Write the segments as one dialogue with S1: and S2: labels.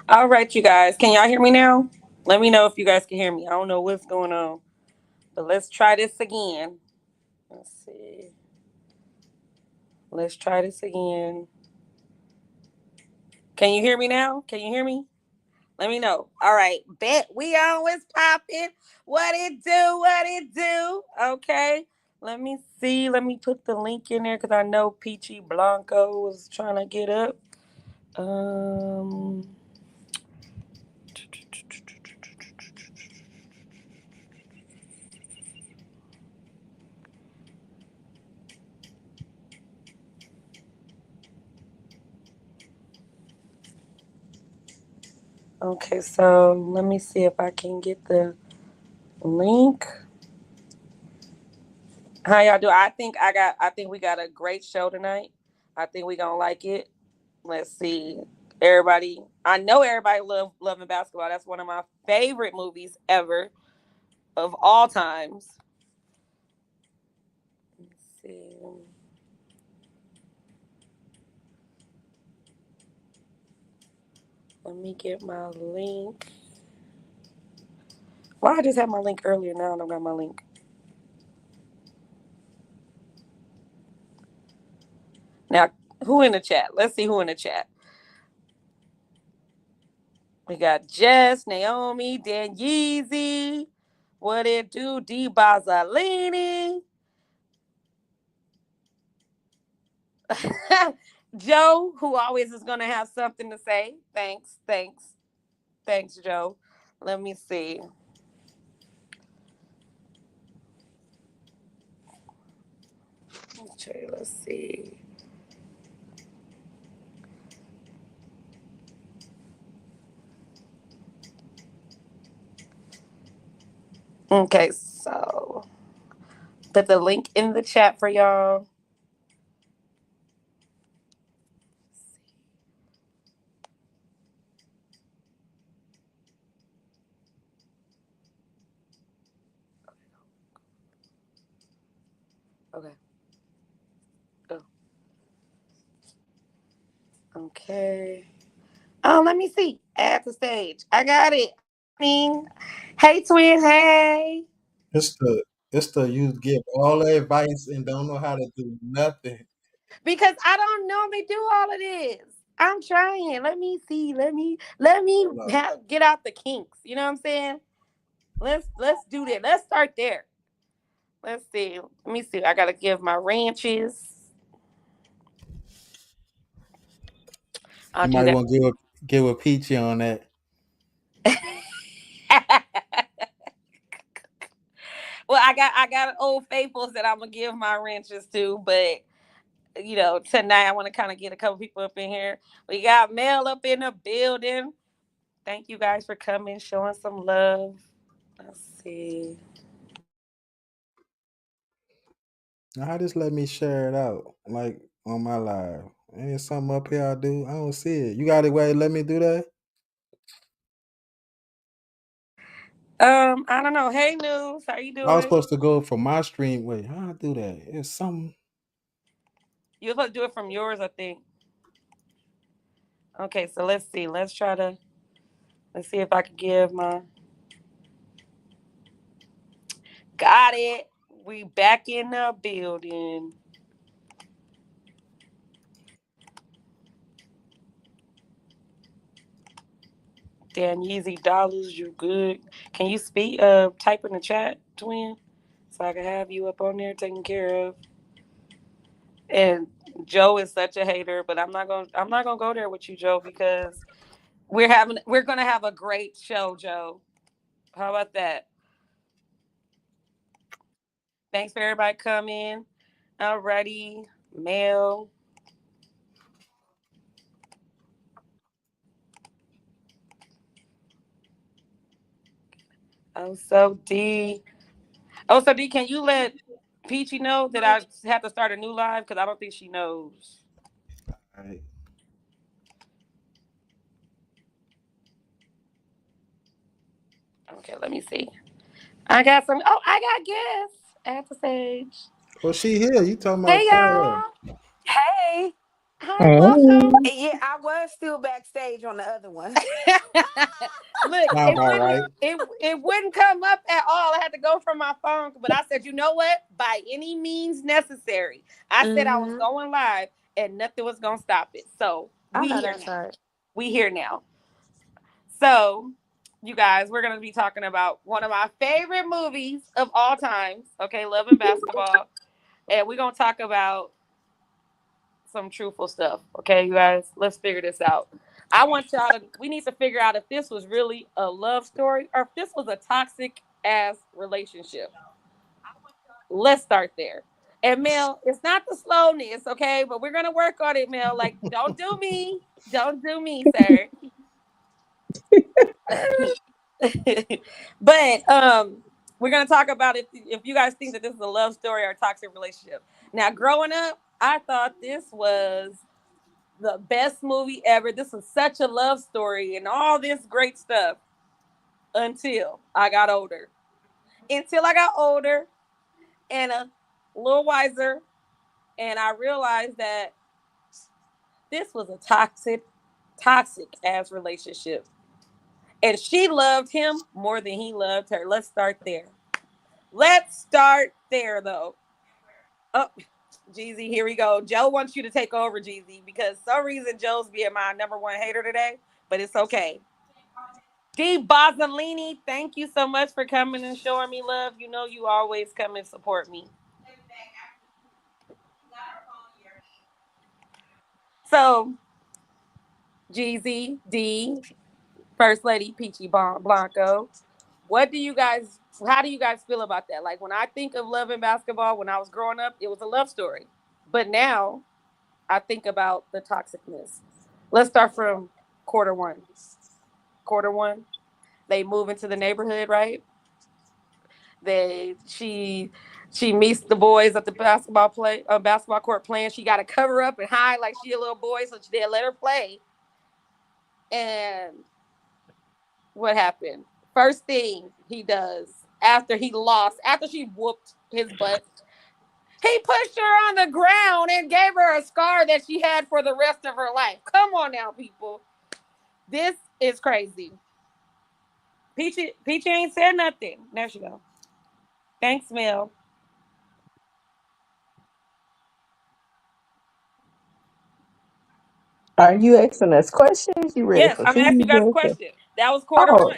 S1: All right, you guys. Can y'all hear me now? Let me know if you guys can hear me. I don't know what's going on, but let's try this again. Let's see. Let's try this again. Can you hear me now? Can you hear me? Let me know. All right. Bet we always popping. What it do? What it do? Okay. Let me see. Let me put the link in there because I know Peachy Blanco was trying to get up. Um. Okay, so let me see if I can get the link. How y'all do? I think we got a great show tonight. I think we gonna like it. Let's see. Everybody, I know everybody loving basketball. That's one of my favorite movies ever of all times. Let's see. Let me get my link. Why I just had my link earlier? Now I don't got my link. Now, who in the chat? Let's see who in the chat. We got Jess, Naomi, Dan Yeezy. What it do? D Bazzalini. Joe, who always is going to have something to say. Thanks, thanks, thanks, Joe. Let me see. Okay, let's see. Okay, so put the link in the chat for y'all. Okay. Go. Okay. Oh, let me see. Add to stage. I got it. Hey, twin. Hey.
S2: It's the you give all the advice and don't know how to do nothing.
S1: Because I don't normally do all of this. I'm trying. Let me see. Let me
S2: Hold up.
S1: get out the kinks. You know what I'm saying? Let's do that. Let's start there. Let's see. Let me see. I gotta give my ranches. I'll
S2: You
S1: do
S2: might
S1: that.
S2: want to give a peachy on that.
S1: Well, I got old faithfuls that I'm gonna give my ranches to, but tonight I want to kind of get a couple people up in here. We got Mel up in the building. Thank you guys for coming, showing some love. Let's see.
S2: Now, how just let me share it out like on my live? Ain't something up here I do? I don't see it. You got it way let me do that?
S1: I don't know. Hey, News, how you
S2: I was
S1: doing?
S2: supposed to go from my stream. Wait, how I do that? It's something.
S1: You're supposed to do it from yours, I think. Okay, so let's see. Let's see if I can give my. Got it. We back in the building. Dan Yeezy Dollars, you good? Can you speak? Type in the chat, twin, so I can have you up on there taken care of. And Joe is such a hater, but I'm not gonna go there with you, Joe, because we're gonna have a great show, Joe. How about that? Thanks for everybody coming. Alrighty, Mel. Oh so D. Oh so D. Can you let Peachy know that I have to start a new live because I don't think she knows.
S2: All right.
S1: Okay, let me see. I got some. Oh, I got guests at the stage.
S2: Well, she here. You talking
S1: Hey
S2: about call her?
S1: y'all.
S3: Hey,
S1: Hi, welcome.
S3: Hey.
S4: And yeah, I was still backstage on the other one.
S1: Look,
S2: Sound
S1: it
S2: about
S1: wouldn't
S2: right.
S1: it wouldn't come up at all. I had to go from my phone, but I said, you know what? By any means necessary. I said I was
S4: Hmm.
S1: going live, and nothing was gonna stop it. So
S4: I
S1: we
S4: know
S1: here
S4: that's
S1: now.
S4: right.
S1: We here now. So, you guys, we're gonna be talking about one of my favorite movies of all times. Okay, Love and Basketball, and we're gonna talk about some truthful stuff. Okay, you guys, let's figure this out. I want y'all to, we need to figure out if this was really a love story or if this was a toxic ass relationship. Let's start there. And Mel, it's not the slowness, okay? But we're gonna work on it, Mel. Like, don't do me. Don't do me, sir. But we're gonna talk about if you guys think that this is a love story or a toxic relationship. Now, growing up, I thought this was the best movie ever. This was such a love story and all this great stuff until I got older. Until I got older and a little wiser, and I realized that this was a toxic ass relationship. And she loved him more than he loved her. Let's start there. Let's start there, though. Oh, Jeezy, here we go. Joe wants you to take over, Jeezy, because some reason Joe's being my number one hater today, but it's okay. D Bozzolini, thank you so much for coming and showing me love. You know you always come and support me. So, Jeezy, D, First Lady Peachy Blanco, what do you guys, how do you guys feel about that? Like when I think of love and basketball, when I was growing up, it was a love story. But now I think about the toxicness. Let's start from quarter one. Quarter one, they move into the neighborhood, right? They she meets the boys at the basketball court playing. She got to cover up and hide like she a little boy, so they let her play. And what happened? First thing he does after he lost, after she whooped his butt, he pushed her on the ground and gave her a scar that she had for the rest of her life. Come on now, people. This is crazy. Peachy ain't said nothing. There she go. Thanks, Mel.
S3: Are you asking us questions? You ready
S1: Yes,
S3: for
S1: I'm asking you guys a
S3: feedback?
S1: question. That was quarter
S3: Oh,
S1: one.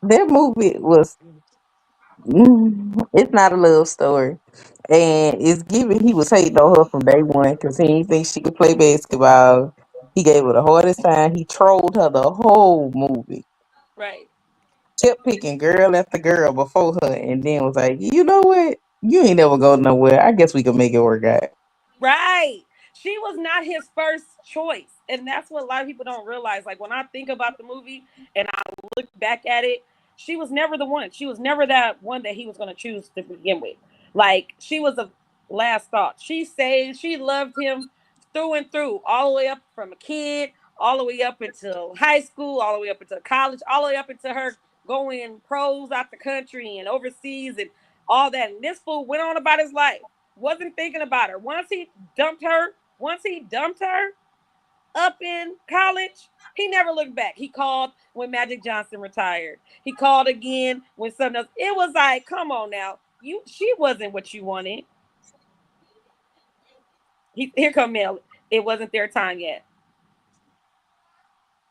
S3: that movie was. It's not a love story, and it's given. He was hating on her from day one because he didn't think she could play basketball. He gave her the hardest time. He trolled her the whole movie.
S1: Right.
S3: Kept picking girl after girl before her, and then was like, you know what? You ain't never go nowhere. I guess we can make it work out.
S1: Right. She was not his first choice. And that's what a lot of people don't realize. Like when I think about the movie and I look back at it, she was never the one. She was never that one that he was going to choose to begin with. Like she was a last thought. She said she loved him through and through, all the way up from a kid, all the way up until high school, all the way up into college, all the way up into her going pros out the country and overseas and all that. And this fool went on about his life, wasn't thinking about her. Once he dumped her up in college, he never looked back. He called when Magic Johnson retired. He called again when something else. It was like, come on now. She wasn't what you wanted. Here come Mel. It wasn't their time yet.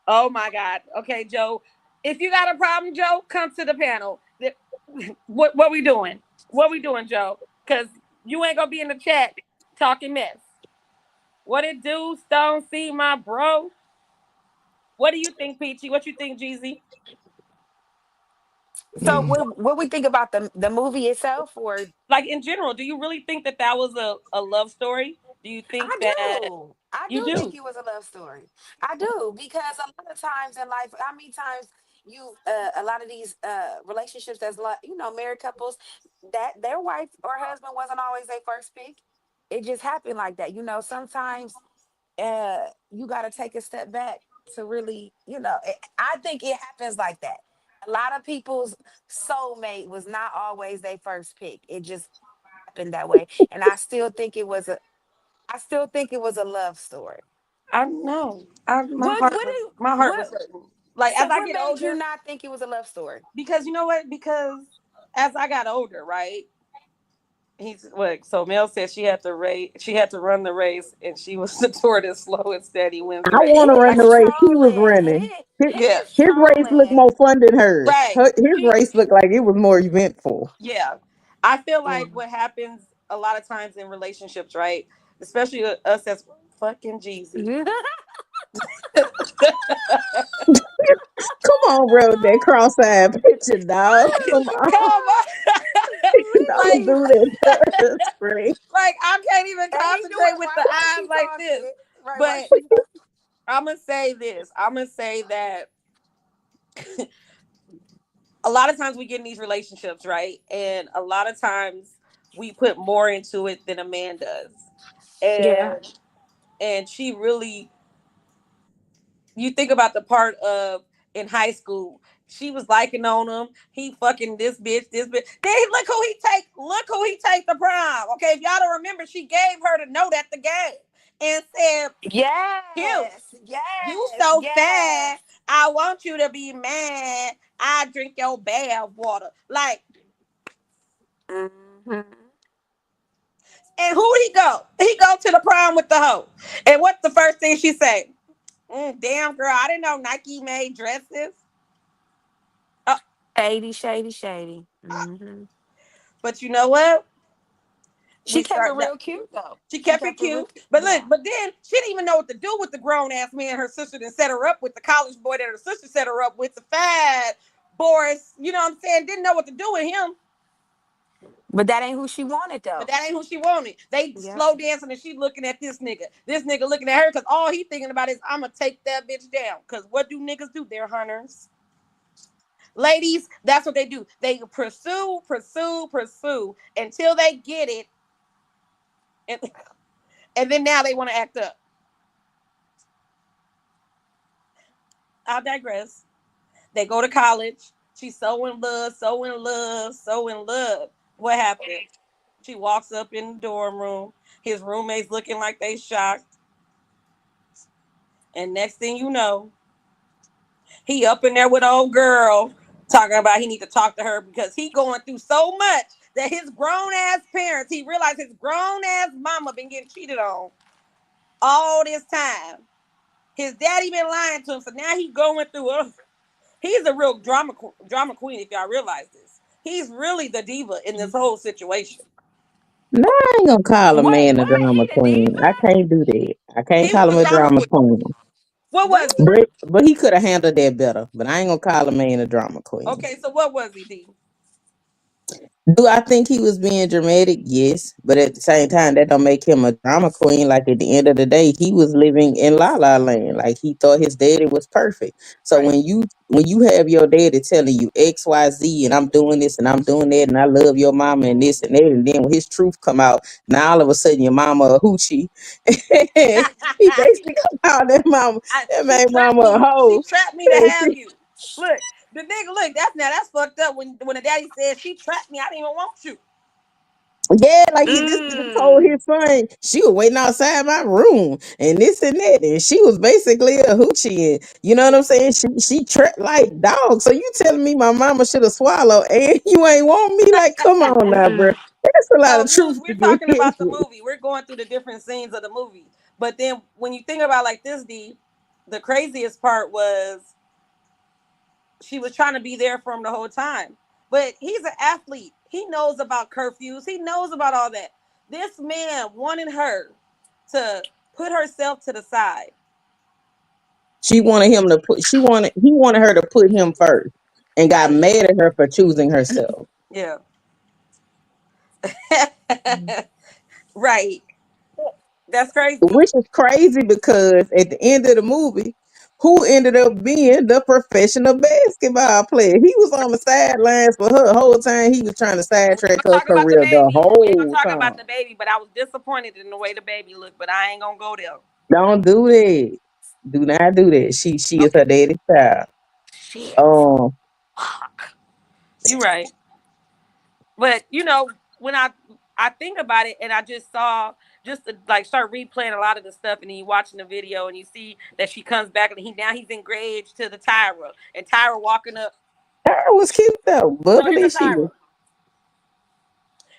S1: Oh my God. Okay, Joe. If you got a problem, Joe, come to the panel. What we doing? What we doing, Joe? Because you ain't gonna be in the chat talking mess. What it do, Stone C, my bro? What do you think, Peachy? What you think, Jeezy?
S4: So what we think about the movie itself, or
S1: Like in general, do you really think that that was a love story? Do you think
S4: I
S1: that
S4: do. I
S1: you
S4: do think
S1: do?
S4: it was a love story. I do because a lot of times in life, how many times you a lot of these relationships as married couples that their wife or husband wasn't always their first pick. It just happened like that. Sometimes you got to take a step back to really, I think it happens like that. A lot of people's soulmate was not always their first pick. It just happened that way, and I still think it was a love story.
S1: I know.
S4: What do
S1: My heart was
S4: what?
S1: hurting. Like as
S4: So
S1: I
S4: what
S1: get
S4: made you
S1: older,
S4: not think it was a love story?
S1: because you know what? Because as I got older, right? He's what? So Mel said she had to run the race, and she was the tortoise, slow and steady wins the
S3: I
S1: race.
S3: want to run
S1: Like,
S3: the
S4: He's
S3: race. He was
S4: trolling.
S3: running.
S1: yeah,
S4: He's
S3: His race looked
S4: trolling.
S3: more fun than hers.
S1: right.
S3: His race looked like it was more eventful.
S1: Yeah, I feel like
S4: Mm.
S1: what happens a lot of times in relationships, right? Especially us as fucking Jeezy.
S3: Come on, bro, with that cross-eyed picture, dog. Come on.
S1: Come on,
S3: Don't
S1: like,
S3: do that to us, Free.
S1: like I can't even
S4: And he do
S1: concentrate
S4: it
S1: with the
S4: right while
S1: eyes
S4: she
S1: like this.
S4: talking. Right while
S1: But
S4: she talking.
S1: I'm gonna say this. I'm gonna say that a lot of times we get in these relationships, right? And a lot of times we put more into it than a man does.
S4: Yeah.
S1: And she really, you think about the part of in high school, she was liking on him. He fucking this bitch. Then look who he take the prom. Okay, if y'all don't remember, she gave her the note at the game and said, "Cute,
S4: Yes.
S1: you
S4: Yes.
S1: so
S4: Yes.
S1: fat. I want you to be mad. I drink your bath water." Like,
S4: Hmm.
S1: and who he go? He go to the prom with the hoe. And what's the first thing she say? Damn girl, I didn't know Nike made dresses. Uh,
S4: Shady, shady, shady. Hmm.
S1: but you know what?
S4: She
S1: We
S4: kept it
S1: start that.
S4: real cute though.
S1: She
S4: She
S1: kept it
S4: kept it real.
S1: cute. But look,
S4: Yeah.
S1: but then she didn't even know what to do with the grown ass man her sister that set her up with, the college boy that her sister set her up with, the fat Boris, you know what I'm saying? Didn't know what to do with him.
S4: But that ain't who she wanted
S1: But
S4: though.
S1: that ain't who she wanted. They
S4: Yep.
S1: slow dancing and she looking at this nigga. This nigga looking at her because all he thinking about is I'ma take that bitch down. Cause what do niggas do? They're hunters. Ladies, that's what they do. They pursue until they get it, and, and then now they want to act up. I'll digress. They go to college. She's so in love, so in love, so in love. What happened? She walks up in the dorm room. His roommates looking like they shocked. And next thing you know, he up in there with old girl talking about he need to talk to her because he going through so much that his grown ass parents, he realized his grown ass mama been getting cheated on all this time. His daddy been lying to him, so now he going through. He's a real drama queen. If y'all realize this, he's really the diva in this whole situation.
S3: No, I ain't gonna call a
S4: Wait,
S3: man a
S4: what?
S3: drama
S4: He the
S3: queen. I
S4: diva?
S3: can't do that. I can't
S1: He
S3: call
S1: was
S3: him
S1: a
S3: a
S1: drama
S3: drama
S1: queen.
S3: queen.
S1: What
S4: What
S1: was
S4: he
S1: he?
S4: not?
S3: But he could have handled that better. But I ain't gonna call a man a drama queen.
S1: Okay, so what was he? D?
S3: Do I think he was being dramatic? Yes, but at the same time, that don't make him a drama queen. Like at the end of the day, he was living in La La Land. Like he thought his daddy was perfect. So
S1: Right.
S3: when you have your daddy telling you X Y Z and I'm doing this and I'm doing that and I love your mama and this and that, and then when his truth come out, now all of a sudden your mama a hoochie. He basically called that mama that
S1: She
S3: made
S1: trapped
S3: mama a
S1: me. She
S3: hoe.
S1: trapped me to have you. Look, the nigga. Look, that's fucked up. When the daddy said she trapped me, I didn't even want you.
S3: Yeah, like this nigga told
S4: Mm.
S3: his son she was waiting outside my room and this and that, and she was basically a hoochie. And you know what I'm saying? She trapped like dog. So you telling me my mama should have swallowed and you ain't want me? Like, come on now, bro.
S4: Mm.
S3: That's a lot
S1: So
S3: of
S1: look,
S3: truth to
S1: we're
S3: get
S1: talking
S3: hit
S1: about the
S3: with.
S1: movie. We're going through the different scenes of the movie. But then when you think about like this, D, the craziest part was she was trying to be there for him the whole time. But he's an athlete. He knows about curfews. He knows about all that. This man wanted her to put herself to the side.
S3: She wanted him to put. He wanted her to put him first, and got
S1: Right.
S3: mad at her for choosing herself.
S1: Yeah. Right. That's crazy.
S3: Which is crazy because at the end of the movie, who ended up being the professional basketball player? He was on the sidelines for her the whole time. He was trying to
S1: We ain't
S3: sidetrack
S1: gonna
S3: her
S1: talk about the
S3: career the
S1: baby. We ain't gonna
S3: whole
S1: talk about
S3: time.
S1: the baby, but I was disappointed in the way the baby looked, but I ain't gonna go there.
S3: Don't do that. Do not do that. She is
S1: Okay.
S3: her daddy's child.
S1: Shit.
S3: Um,
S1: Fuck. You right. But when I think about it and I just saw just to like start replaying a lot of the stuff, and then you watching the video and you see that she comes back and he's engaged to the Tyra, and Tyra walking up.
S3: Her was cute though,
S1: No, here's
S3: bubbly.
S1: the
S3: She
S1: Tyra.
S3: was.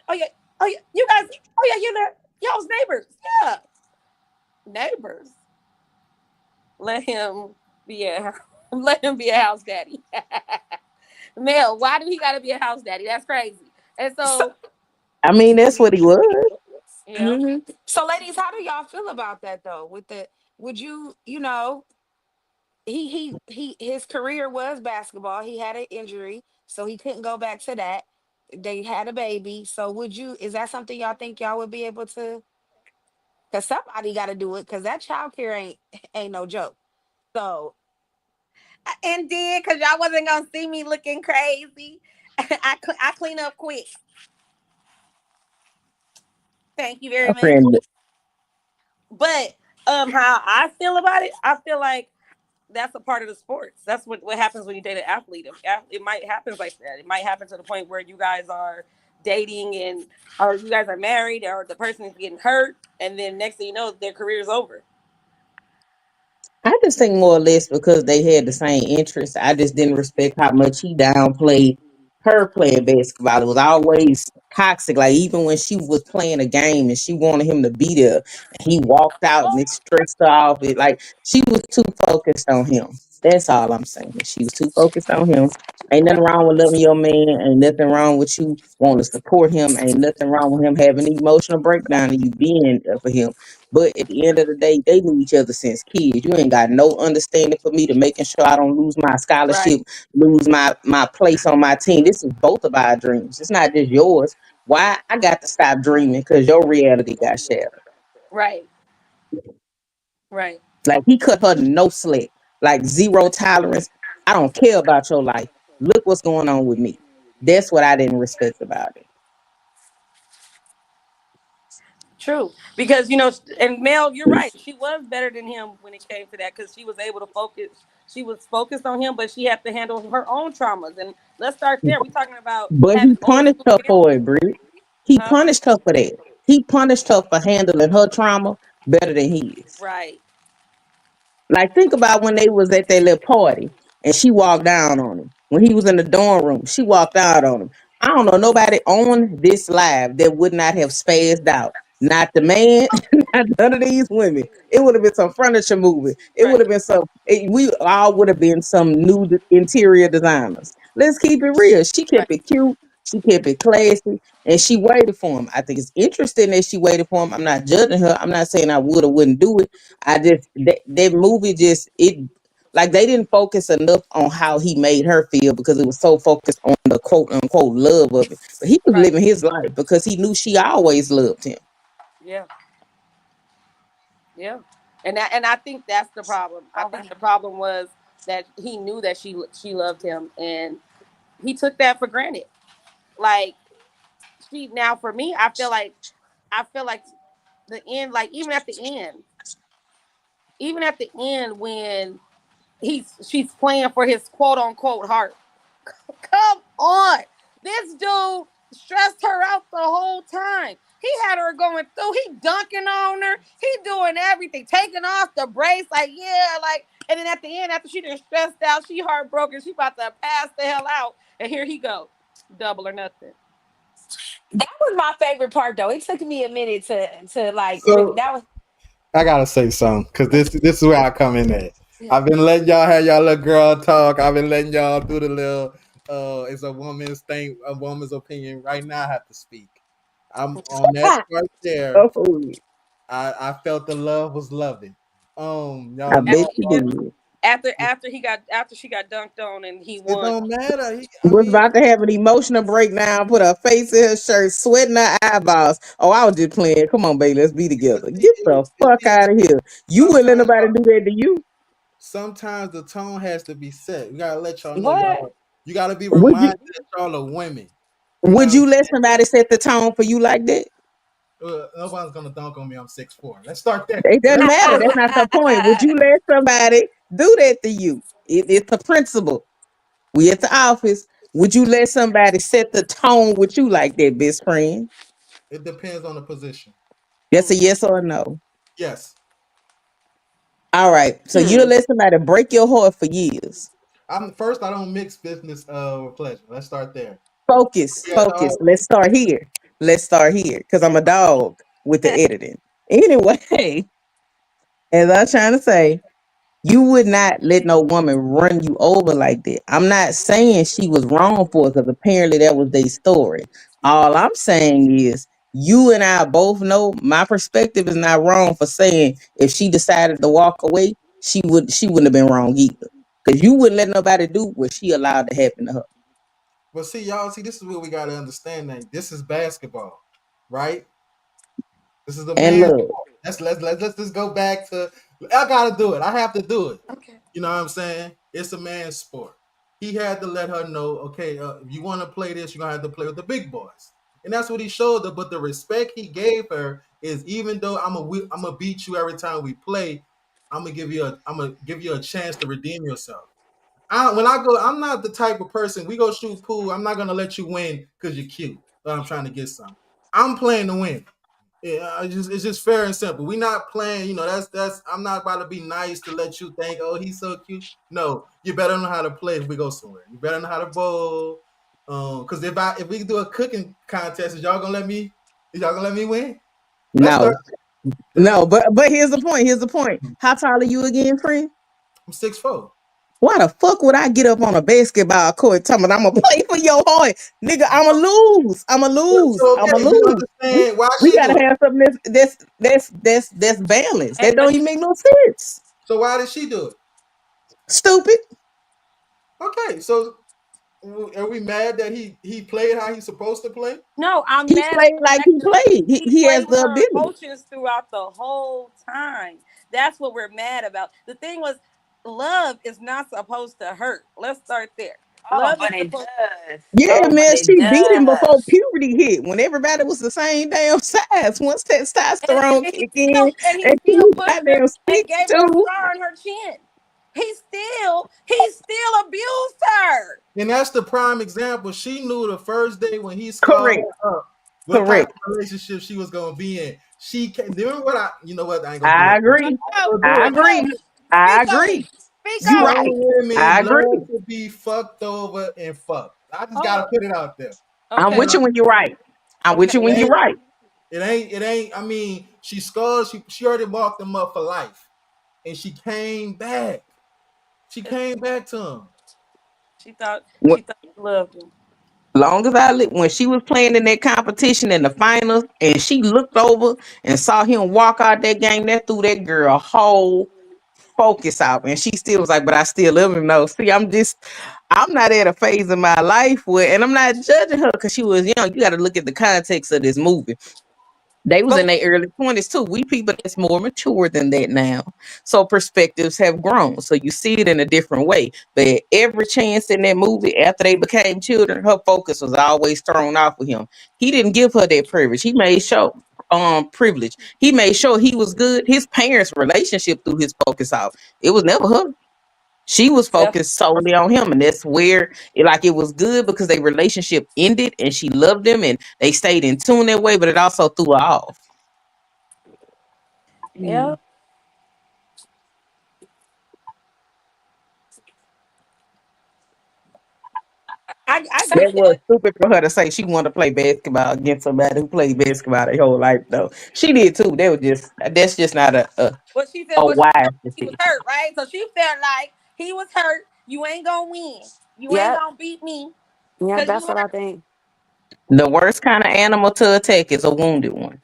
S1: Oh yeah, oh yeah, you guys. Oh yeah, y'all's neighbors. Yeah, neighbors. Let him be a let him be a house daddy. Mel, why do he got to be a house daddy? That's crazy. And
S4: So,
S1: so,
S3: I mean, that's what he was.
S1: yeah.
S4: so, ladies, how do y'all feel about that though? Would you, his career was basketball. He had an injury, so he couldn't go back to that. They had a baby. So is that something y'all think y'all would be able to? Because somebody got to do it. Because that child care ain't no joke. So
S1: And then, because y'all wasn't going to see me looking crazy, I clean up quick. Thank you very
S3: My
S1: much.
S3: friend,
S1: But how I feel about it, I feel like that's a part of the sports. That's what happens when you date an athlete. It might happen like that. It might happen to the point where you guys are dating or you guys are married, or the person is getting hurt, and then next thing you know, their career is over.
S3: I just think more or less because they had the same interests. I just didn't respect how much he downplayed her playing basketball. It was always toxic. Like even when she was playing a game and she wanted him to be there, and he walked out and it stressed her off. It like she was too focused on him. That's all I'm saying. She was too focused on him. Ain't nothing wrong with loving your man. Ain't nothing wrong with you wanting to support him. Ain't nothing wrong with him having an emotional breakdown and you being there for him. But at the end of the day, they knew each other since kids. You ain't got no understanding for me to making sure I don't lose my
S1: Right,
S3: scholarship, lose my place on my team. This is both of our dreams. It's not just yours. Why I got to stop dreaming because your reality got shattered.
S1: right, right.
S3: Like he cut her no slack, like zero tolerance. I don't care about your life. Look what's going on with me. That's what I didn't respect about it.
S1: True, because and Mel, you're right. She was better than him when it came to that because she was able to focus. She was focused on him, but she had to handle her own traumas. And let's start there. We're talking about
S3: But he
S1: having old
S3: punished
S1: school
S3: her for
S1: family,
S3: it, Brit. He
S1: huh?
S3: punished her for that. He punished her for handling her trauma better than he is.
S1: Right,
S3: Like, think about when they was at their little party and she walked down on him. When he was in the dorm room, she walked out on him. I don't know nobody on this live that would not have spazzed out. Not the man, not none of these women. It would have been some furniture moving. It would
S1: right,
S3: have been we all would have been some new interior designers. Let's keep it real. She
S1: right,
S3: kept it cute. She kept it classy. And she waited for him. I think it's interesting that she waited for him. I'm not judging her. I'm not saying I would or wouldn't do it. I just that movie just it like they didn't focus enough on how he made her feel because it was so focused on the quote unquote love of it. But he was
S1: right.
S3: living his life because he knew she always loved him.
S1: Yeah, yeah. And I think that's the problem. I think
S4: okay.
S1: the problem was that he knew that she loved him, and he took that for granted. Like she now for me, I feel like the end, like even at the end when she's playing for his quote unquote heart. Come on. This dude stressed her out the whole time. He had her going through. He dunking on her. He doing everything, taking off the brace. Like, yeah, like, and then at the end, after she done stressed out, she heartbroken. She about to pass the hell out. And here he go. Double or nothing.
S4: That was my favorite part, though. It took me a minute to like really.
S2: So
S4: That was
S2: I gotta say something because this is where I come in at.
S4: yeah.
S2: I've been letting y'all have y'all little girl talk. I've been letting y'all do the little it's a woman's thing, a woman's opinion. Right now I have to speak. I'm on that part there.
S3: Oh,
S2: I felt the love was loving.
S3: I
S2: Y'all
S3: bet
S2: know
S3: you
S1: Yeah.
S3: did.
S1: After she got dunked on and he
S2: it
S1: won.
S2: don't matter. I
S3: Was
S2: mean,
S3: about to have an emotional breakdown, put her face in her shirt, sweating her eyeballs. Oh, I was just playing. Come on, baby, let's be
S2: but
S3: together.
S2: see,
S3: Get the fuck
S2: see,
S3: out of here. You wouldn't let
S2: sometimes
S3: nobody do that to you.
S2: sometimes the tone has to be set. You gotta let y'all know
S4: What?
S2: y'all. You gotta be
S3: Would you
S2: reminded that y'all are women. You
S3: would
S2: gotta.
S3: you let somebody set the tone for you like that?
S2: Nobody's gonna dunk on me. I'm 6'4". Let's start there.
S3: It doesn't
S2: Let's
S3: matter.
S2: start.
S3: That's not the point. Would you let somebody do that to you? It's a principle. We at the office. Would you let somebody set the tone with you like that, best friend?
S2: It depends on the position.
S3: That's a yes or a no.
S2: Yes.
S3: All right. So you
S4: Hmm.
S3: let somebody break your heart for years.
S2: I'm first. I don't mix business with pleasure. Let's start there.
S3: Focus,
S2: Yeah.
S3: focus. Let's start here. Let's start here. Because I'm a dog with the editing. Anyway, as I was trying to say, you would not let no woman run you over like that. I'm not saying she was wrong for it because apparently that was their story. All I'm saying is you and I both know my perspective is not wrong for saying if she decided to walk away, she wouldn't have been wrong either. Because you wouldn't let nobody do what she allowed to happen to her.
S2: But see, y'all, see, this is what we gotta understand. That this is basketball, right? This is a
S3: And
S2: man's
S3: love.
S2: sport. Let's just go back to. I gotta do it. I have to do it.
S1: Okay.
S2: You know what I'm saying? It's a man's sport. He had to let her know, okay, if you want to play this, you're gonna have to play with the big boys, and that's what he showed her. But the respect he gave her is, even though I'm gonna beat you every time we play, I'm gonna give you a chance to redeem yourself. When I go, I'm not the type of person. We go shoot pool. I'm not gonna let you win because you're cute. But I'm trying to get some. I'm playing to win. Yeah, it's just fair and simple. We not playing, that's I'm not about to be nice to let you think, oh, he's so cute. No, you better know how to play if we go somewhere. You better know how to bowl. Because if we do a cooking contest, is y'all gonna let me win? Let's start.
S3: No. No, but here's the point. Here's the point. How tall are you again, friend?
S2: I'm 6'4".
S3: Why the fuck would I get up on a basketball court talking about I'm gonna play for your heart? Nigga, I'ma lose. I'ma lose.
S2: So
S3: I'ma
S2: okay, you
S3: lose. We,
S2: understand why
S3: we
S2: she do
S3: gotta
S2: it.
S3: have something that's balanced. That
S1: But
S3: don't even make no sense.
S2: So why did she do it?
S3: Stupid.
S2: Okay, so are we mad that he played how he's supposed to play?
S1: no, I'm
S3: He
S1: mad at
S3: played
S1: the
S3: like
S1: fact
S3: he
S1: that
S3: played. He,
S1: he
S3: he has
S1: played with
S3: the
S1: her
S3: ability.
S1: emotions throughout the whole time. That's what we're mad about. The thing was, love is not supposed to hurt. Let's start there.
S4: Oh,
S1: Love is
S4: but it
S1: supposed.
S4: does.
S3: Yeah,
S4: Oh, but
S3: man,
S4: it
S3: she beat him before
S4: does.
S3: puberty hit. When everybody was the same damn size. Once testosterone
S1: And he
S3: kick in,
S1: still and he
S3: and she
S1: still
S3: was
S1: pushed her
S3: goddamn
S1: and
S3: six
S1: gave her a
S3: two.
S1: scar on her chin. He still abused her.
S2: And that's the prime example. She knew the first day when he scarred
S3: Correct.
S2: her up what type
S3: Correct.
S2: of relationship she was gonna be in. She can remember what you know what, I ain't gonna do
S3: I
S2: it.
S3: agree.
S2: I ain't
S1: No,
S2: gonna do
S3: I
S2: it.
S1: speak on
S3: agree.
S1: it.
S3: I
S1: Speak on it.
S3: agree.
S1: Speak
S3: You
S1: on
S2: Some
S1: it.
S3: right.
S2: women
S3: I agree.
S2: love to be fucked over and fucked. I just
S1: Oh,
S2: gotta put it out there.
S3: I'm
S2: You
S1: okay.
S3: with
S2: know,
S3: you when you're right. I'm with
S1: Okay.
S3: you when
S2: it
S3: you're
S2: ain't,
S3: right.
S2: it ain't. I mean, she scarred. She already marked them up for life, and she came back. She came back to him.
S1: She thought she loved him.
S3: Long as when she was playing in that competition in the finals, and she looked over and saw him walk out that game, that threw that girl whole focus out, and she still was like, "But I still love him." No, see, I'm not at a phase in my life where, and I'm not judging her because she was young. You got to look at the context of this movie. They was in
S2: So
S3: their early 20s too. We people that's more mature than that now. So perspectives have grown. So you see it in a different way. But every chance in that movie, after they became children, her focus was always thrown off of him. He didn't give her that privilege. He made sure privilege. He made sure he was good. His parents' relationship threw his focus out. It was never her. She was
S1: Definitely.
S3: focused solely on him, and that's where it was good because their relationship ended, and she loved him, and they stayed in tune that way. But it also threw her off.
S1: Yeah.
S4: Mm.
S1: I
S4: So
S3: That
S1: get
S3: was
S1: that.
S3: stupid for her to say she wanted to play basketball against somebody who played basketball their whole life, though. She did too. That's just not
S1: What she said
S3: a
S1: was
S3: wise
S1: he was
S3: decision.
S1: hurt, right? So she felt like he was hurt. You ain't gonna win. You ain't
S4: yep,
S1: gonna beat me
S4: yep,
S1: because you
S4: that's what
S1: hurt.
S4: I think.
S3: The worst kind of animal to attack is a wounded one.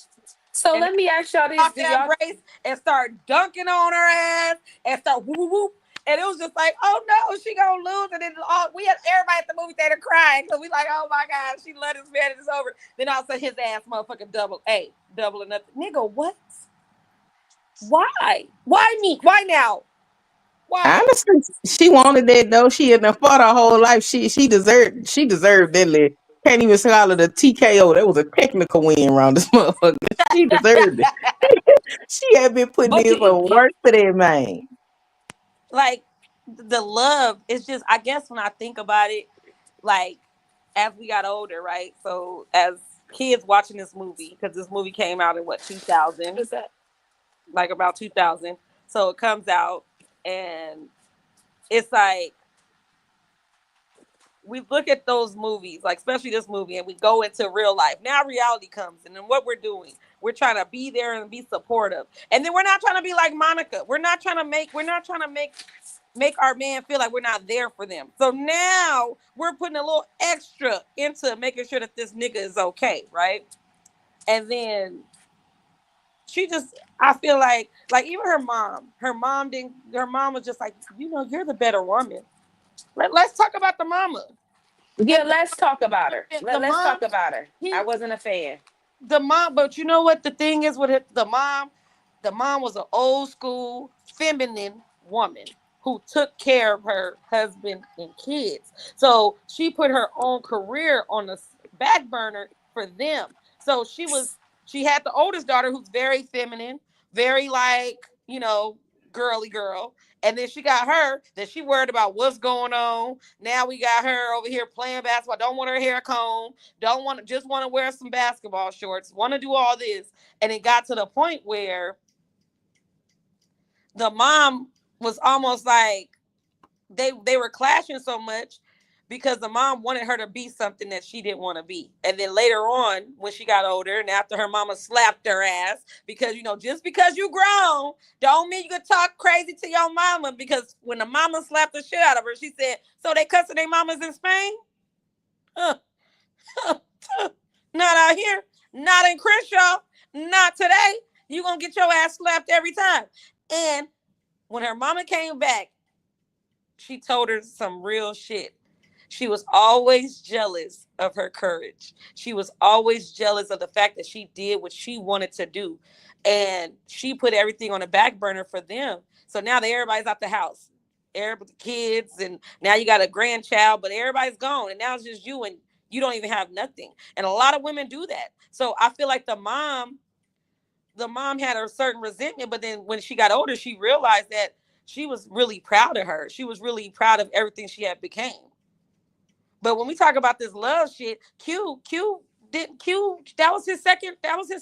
S4: So
S1: And then
S4: let me ask y'all this:
S1: off
S4: Do
S1: that
S4: y'all?
S1: brace and start dunking on her ass and start whoop whoop whoop. And it was just like, oh no, she gonna lose. And then we had everybody at the movie theater crying because we like, oh my god, she let us man, it's over. Then all of a sudden his ass motherfucking double or nothing. Nigga, what? Why? Why me? Why now? Why?
S3: Honestly, she wanted that though. She had done fought her whole life. She deserved that. Can't even call it a TKO. That was a technical win around this motherfucker. She deserved it. She had been putting
S1: But
S3: in some work for that man.
S1: like the love is just, I guess when I think about it, like as we got older, right? So as kids watching this movie because this movie came out in what 2000,
S4: What's that?
S1: like about 2000. So it comes out and it's like we look at those movies, like especially this movie, and we go into real life. Now reality comes, and then what we're doing, we're trying to be there and be supportive. And then we're not trying to be like Monica. We're not trying to make our man feel like we're not there for them. So now we're putting a little extra into making sure that this nigga is okay, right? And then she just, I feel like even her mom was just like, you're the better woman. Let's talk about the mama.
S4: Yeah, let's talk about her. Let's
S1: mom,
S4: talk about her. I wasn't a fan.
S1: The mom, but you know what the thing is with it? The mom was an old school feminine woman who took care of her husband and kids. So she put her own career on the back burner for them. So she had the oldest daughter who's very feminine, very girly girl. And then she got her that she worried about what's going on. Now we got her over here playing basketball. Don't want her hair combed. Just want to wear some basketball shorts. Want to do all this. And it got to the point where the mom was almost like they were clashing so much because the mom wanted her to be something that she didn't want to be. And then later on, when she got older and after her mama slapped her ass, because, just because you grown, don't mean you can talk crazy to your mama, because when the mama slapped the shit out of her, she said, so they cussing their mamas in Spain? Not out here. Not in Crenshaw. Not today. You gonna get your ass slapped every time. And when her mama came back, she told her some real shit. She was always jealous of her courage. She was always jealous of the fact that she did what she wanted to do. And she put everything on the back burner for them. So now everybody's out the house. Everybody, kids, and now you got a grandchild, but everybody's gone. And now it's just you, and you don't even have nothing. And a lot of women do that. So I feel like the mom had a certain resentment, but then when she got older, she realized that she was really proud of her. She was really proud of everything she had became. But when we talk about this love shit, Q that was his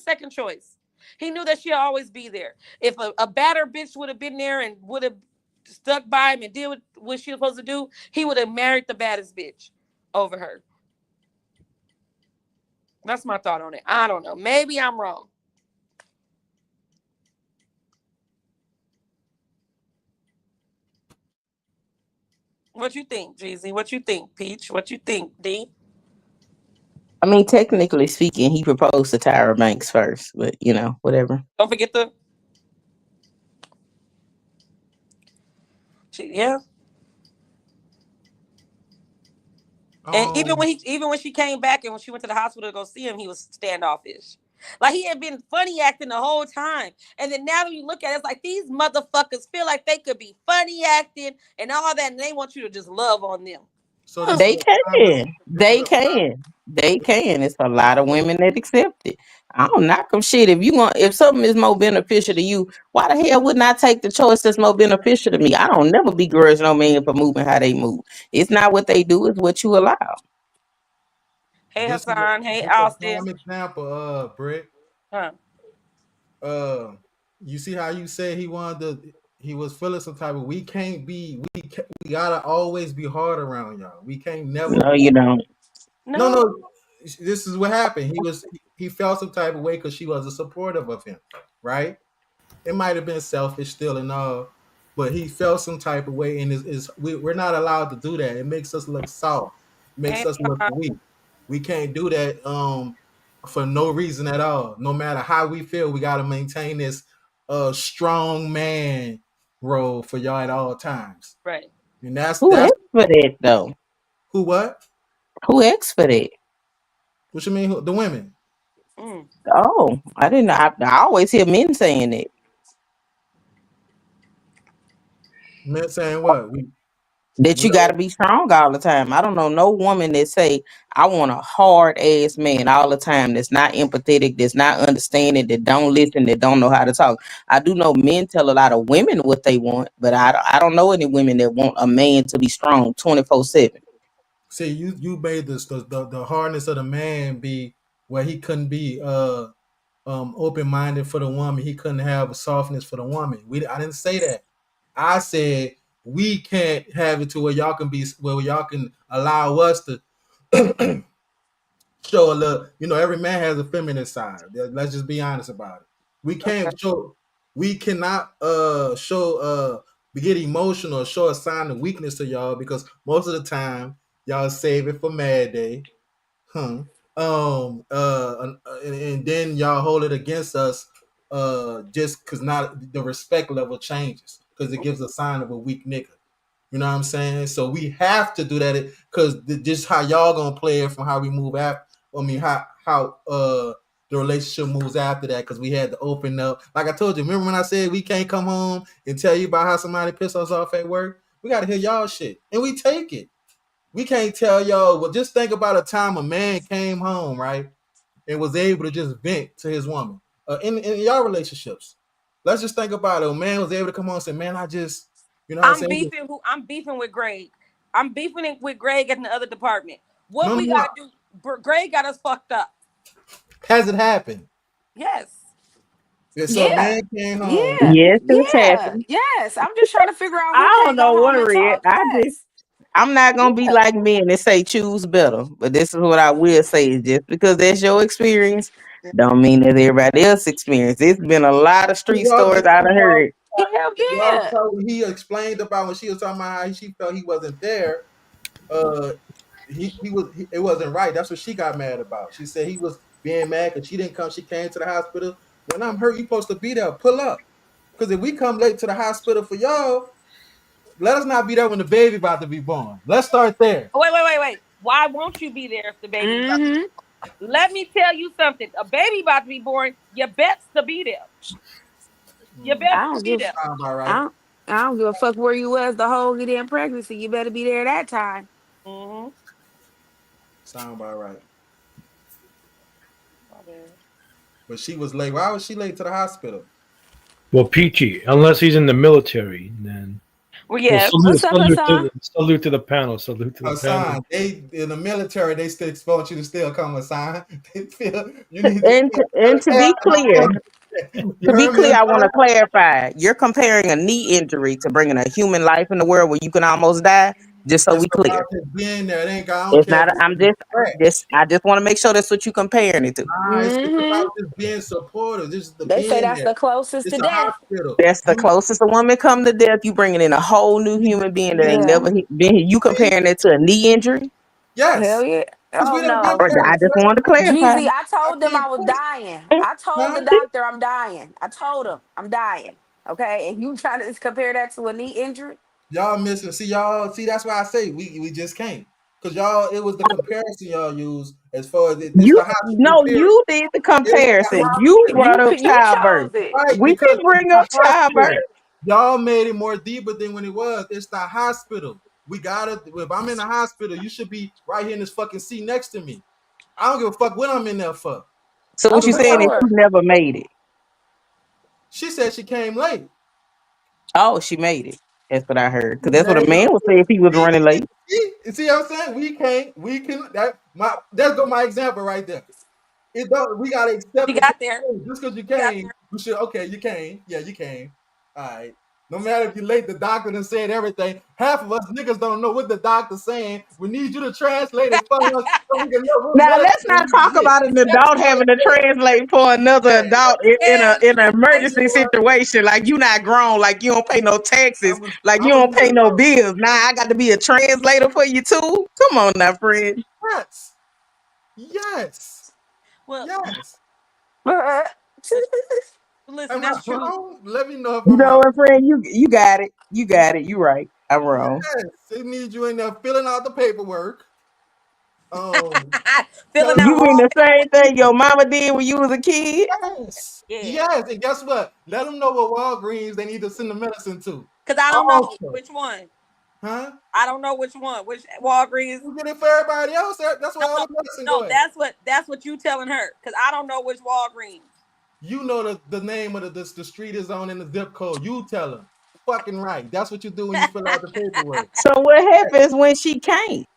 S1: second choice. He knew that she'd always be there. If a badder bitch would have been there and would have stuck by him and did what she was supposed to do, he would have married the baddest bitch over her. That's my thought on it. I don't know. Maybe I'm wrong. What you think, Jeezy? What you think, Peach? What you think, D?
S3: I mean, technically speaking, he proposed to Tyra Banks first, but whatever.
S1: Don't forget yeah. And even when she came back and when she went to the hospital to go see him, he was standoffish. Like he had been funny acting the whole time. And then now that you look at it, it's like these motherfuckers feel like they could be funny acting and all that, and they want you to just love on them.
S3: So they can. They can. It's a lot of women that accept it. I don't knock them shit. If something is more beneficial to you, why the hell wouldn't I take the choice that's more beneficial to me? I don't never begrudge no man for moving how they move. It's not what they do, it's what you allow.
S1: Hey Hassan, hey Austin.
S2: Example, Britt. You see how you said he was feeling some type of, we gotta always be hard around y'all. We can't never.
S3: No, you don't.
S2: No. This is what happened. He felt some type of way because she wasn't supportive of him, right? It might have been selfish still and all, but he felt some type of way, and we're not allowed to do that. It makes us look soft, makes us look weak. We can't do that for no reason at all. No matter how we feel, we got to maintain this strong man role for y'all at all times.
S1: Right.
S2: And that's
S3: for that though.
S2: Who what?
S3: Who asked for that?
S2: What you mean? The women?
S3: Oh, I didn't. I always hear men saying it.
S2: Men saying what?
S3: That you got to be strong all the time. I don't know no woman that say, I want a hard ass man all the time that's not empathetic, that's not understanding, that don't listen, that don't know how to talk. I do know men tell a lot of women what they want, but I don't know any women that want a man to be strong 24/7.
S2: See, you made the hardness of the man be where he couldn't be open-minded for the woman. He couldn't have a softness for the woman. I didn't say that. I said we can't have it to where y'all can be, where y'all can allow us to show a little. You know, every man has a feminine side. Let's just be honest about it. We can't show. We cannot show get emotional or show a sign of weakness to y'all because most of the time y'all save it for Mad Day. And then y'all hold it against us just because not the respect level changes because it gives a sign of a weak nigga. You know what I'm saying? So we have to do that because just how y'all gonna play it from how we move after. I mean, how the relationship moves after that because we had to open up. Like I told you, remember when I said we can't come home and tell you about how somebody pissed us off at work? We got to hear y'all shit, and we take it. We can't tell y'all. Well, just think about a time a man came home, right, and was able to just vent to his woman in y'all relationships. Let's just think about it. A man was able to come home and say, "Man, I just, you know,
S1: I'm beefing with Greg. I'm beefing with Greg in the other department. What we gotta do? Greg got us fucked up.
S2: Has it happened?
S1: Yes.
S2: So a man came home.
S4: Yeah.
S3: Yes, it's happened.
S4: Yes. I'm just trying to figure out who
S3: I don't
S4: can't go
S3: know what
S4: home and
S3: Red.
S4: talk.
S3: I'm not gonna be like men and say choose better, but this is what I will say: is just because that's your experience, don't mean that everybody else's experience. It's been a lot of street stories I done heard.
S4: Hell yeah.
S2: He explained about when she was talking about how she felt he wasn't there. It wasn't right. That's what she got mad about. She said he was being mad because she didn't come. She came to the hospital. When I'm hurt, you supposed to be there. Pull up. Because if we come late to the hospital for y'all, let us not be there when the baby about to be born. Let's start there.
S1: Wait. Why won't you be there if the baby? Let me tell you something. A baby about to be born. You best to be there. You best to be there.
S4: I don't give a fuck where you was the whole goddamn pregnancy. You better be there that time.
S1: Mm-hmm.
S2: Sound about right. But she was late. Why was she late to the hospital?
S5: Well, Peachy, unless he's in the military, then.
S1: Well, yeah.
S5: Salute to the panel. Salute to the panel.
S2: They in the military, they still want you to still come Hassan. They feel you need
S3: and to be clear, I want to clarify. You're comparing a knee injury to bringing a human life in the world where you can almost die. Just so we clear.
S2: Being there, it ain't got.
S3: It's not. I just want to make sure that's what you comparing it to.
S2: It's about just being supportive.
S4: They say that's the closest to death.
S3: That's the closest a woman come to death. You bringing in a whole new human being that ain't never been here. You comparing it to a knee injury?
S2: Yes.
S4: Hell yeah. Oh no.
S3: I just wanted to clarify.
S4: Jeezy, I told them I was dying. I told the doctor I'm dying. I told him I'm dying. Okay, and you trying to compare that to a knee injury?
S2: Y'all missing. See, that's why I say we just can't. Because y'all, it was the comparison y'all used as far as
S3: you did the comparison. You brought up childbirth.
S2: Right,
S3: we can bring up childbirth.
S2: Y'all made it more deeper than when it was. It's the hospital. We gotta. If I'm in the hospital, you should be right here in this fucking seat next to me. I don't give a fuck what I'm in there for.
S3: So what you saying is you never made it?
S2: She said she came late.
S3: Oh, she made it. That's what I heard. Because that's what a man would say if he was running late.
S2: See what I'm saying? We can. That's my example right there. We gotta accept.
S1: You got there.
S2: Just because you came, we should. Okay, you came. Yeah, you came. All right. No matter if you're late, the doctor done said everything. Half of us niggas don't know what the doctor's saying. We need you to translate it for us so we can know.
S3: Now let's not talk about an adult having to translate for another adult in an emergency situation. Like you not grown, like you don't pay no taxes, like you don't pay no bills. Now I got to be a translator for you too. Come on now, friend.
S2: Yes.
S1: Well,
S2: yes.
S1: Listen, that's true.
S2: Let me know if
S3: you know what, friend. You got it. You got it. You right. I'm wrong.
S2: Yes, they need you in there filling out the paperwork.
S1: Filling
S3: out. You mean the same thing your mama did when you was a kid?
S2: Yes. Yeah. Yes, and guess what? Let them know what Walgreens they need to send the medicine to.
S1: Because I don't know which one.
S2: Huh?
S1: I don't know which one. Which Walgreens?
S2: You get it for everybody else. That's why all the medicine.
S1: No, that's what you telling her. Because I don't know which Walgreens.
S2: You know the name of the street is on in the zip code. You tell them. Fucking right. That's what you do when you fill out the paperwork.
S3: So what happens when she can't?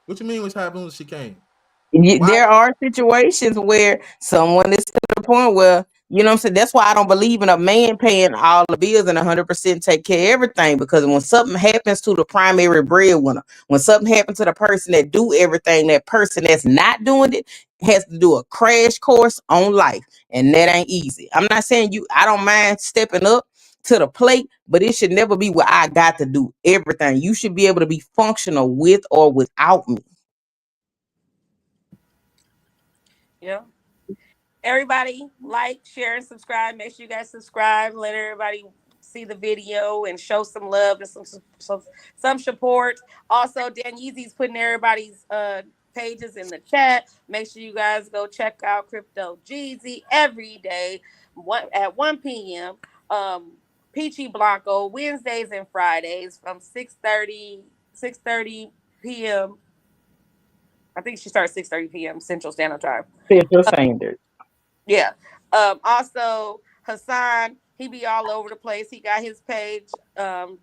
S2: What you mean? What happens when she can't? Why?
S3: There are situations where someone is to the point where, you know what I'm saying? That's why I don't believe in a man paying all the bills and 100% take care of everything. Because when something happens to the primary breadwinner, when something happens to the person that do everything, that person that's not doing it has to do a crash course on life. And that ain't easy. I'm not saying I don't mind stepping up to the plate, but it should never be where I got to do everything. You should be able to be functional with or without me.
S1: Yeah. Everybody like, share, and subscribe. Make sure you guys subscribe. Let everybody see the video and show some love and some support. Also, Dan Yeezy's putting everybody's pages in the chat. Make sure you guys go check out Crypto Jeezy every day at 1 p.m. Peachy Blanco Wednesdays and Fridays from 6:30 p.m. I think she starts 6:30 p.m. Central Standard Time.
S3: Central Standard.
S1: Yeah. Also, Hassan, he be all over the place. He got his page. Dan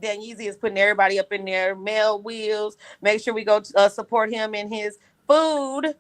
S1: Yeezy is putting everybody up in there. Mel Wheels. Make sure we go support him in his foodie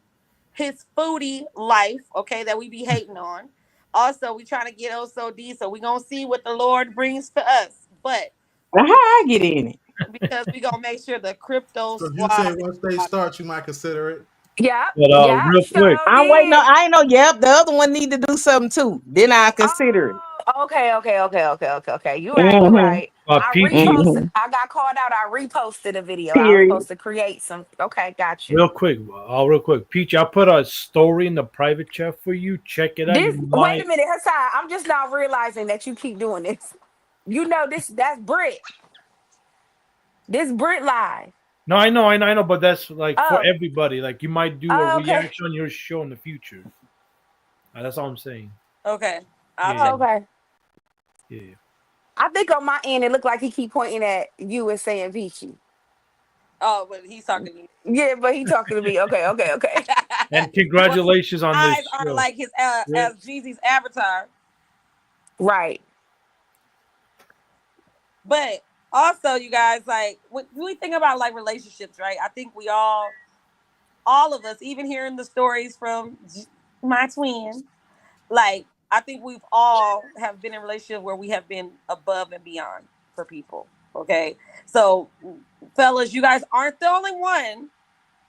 S1: life, okay, that we be hating on. Also, we trying to get OSOD, so we going to see what the Lord brings to us. But
S3: How I get in it?
S1: because we going to make sure the crypto
S2: So if you say
S1: squad.
S2: once they start, you might consider it.
S4: Yeah,
S5: But
S4: yeah,
S5: real quick,
S3: I'm waiting on.
S4: did.
S3: I ain't know. Yep, the other one need to do something too. Then I consider it.
S4: Oh, okay. You right, you
S3: Mm-hmm.
S4: right. I
S5: Peachy,
S4: reposted.
S3: Mm-hmm.
S4: I got called out. I reposted a video. I was
S3: Period.
S4: supposed to create some. Okay, got you.
S5: real quick, Peachy, I put a story in the private chat for you. Check it out. You
S4: Wait
S5: might.
S4: a minute, Hassan. I'm just now realizing that you keep doing this. You know this. That's Brit. This Brit live.
S5: No, I know, but that's like for
S4: Oh,
S5: everybody. Like you might do a
S4: okay.
S5: reaction on your show in the future. That's all I'm saying.
S1: Okay. I'll
S5: Yeah,
S1: check.
S4: Okay.
S5: yeah.
S4: I think on my end it looked like he keep pointing at you and saying Peachy.
S1: Oh, but he's talking to you.
S4: Yeah, but he talking to me. Okay.
S5: And congratulations on
S1: Eyes
S5: this
S1: aren't
S5: show.
S1: like his
S5: Yeah.
S1: as Jeezy's avatar.
S4: Right.
S1: But also, you guys, like when we think about like relationships, right? I think we all of us, even hearing the stories from my twin, like I think we've all have been in a relationship where we have been above and beyond for people. Okay, so fellas, you guys aren't the only one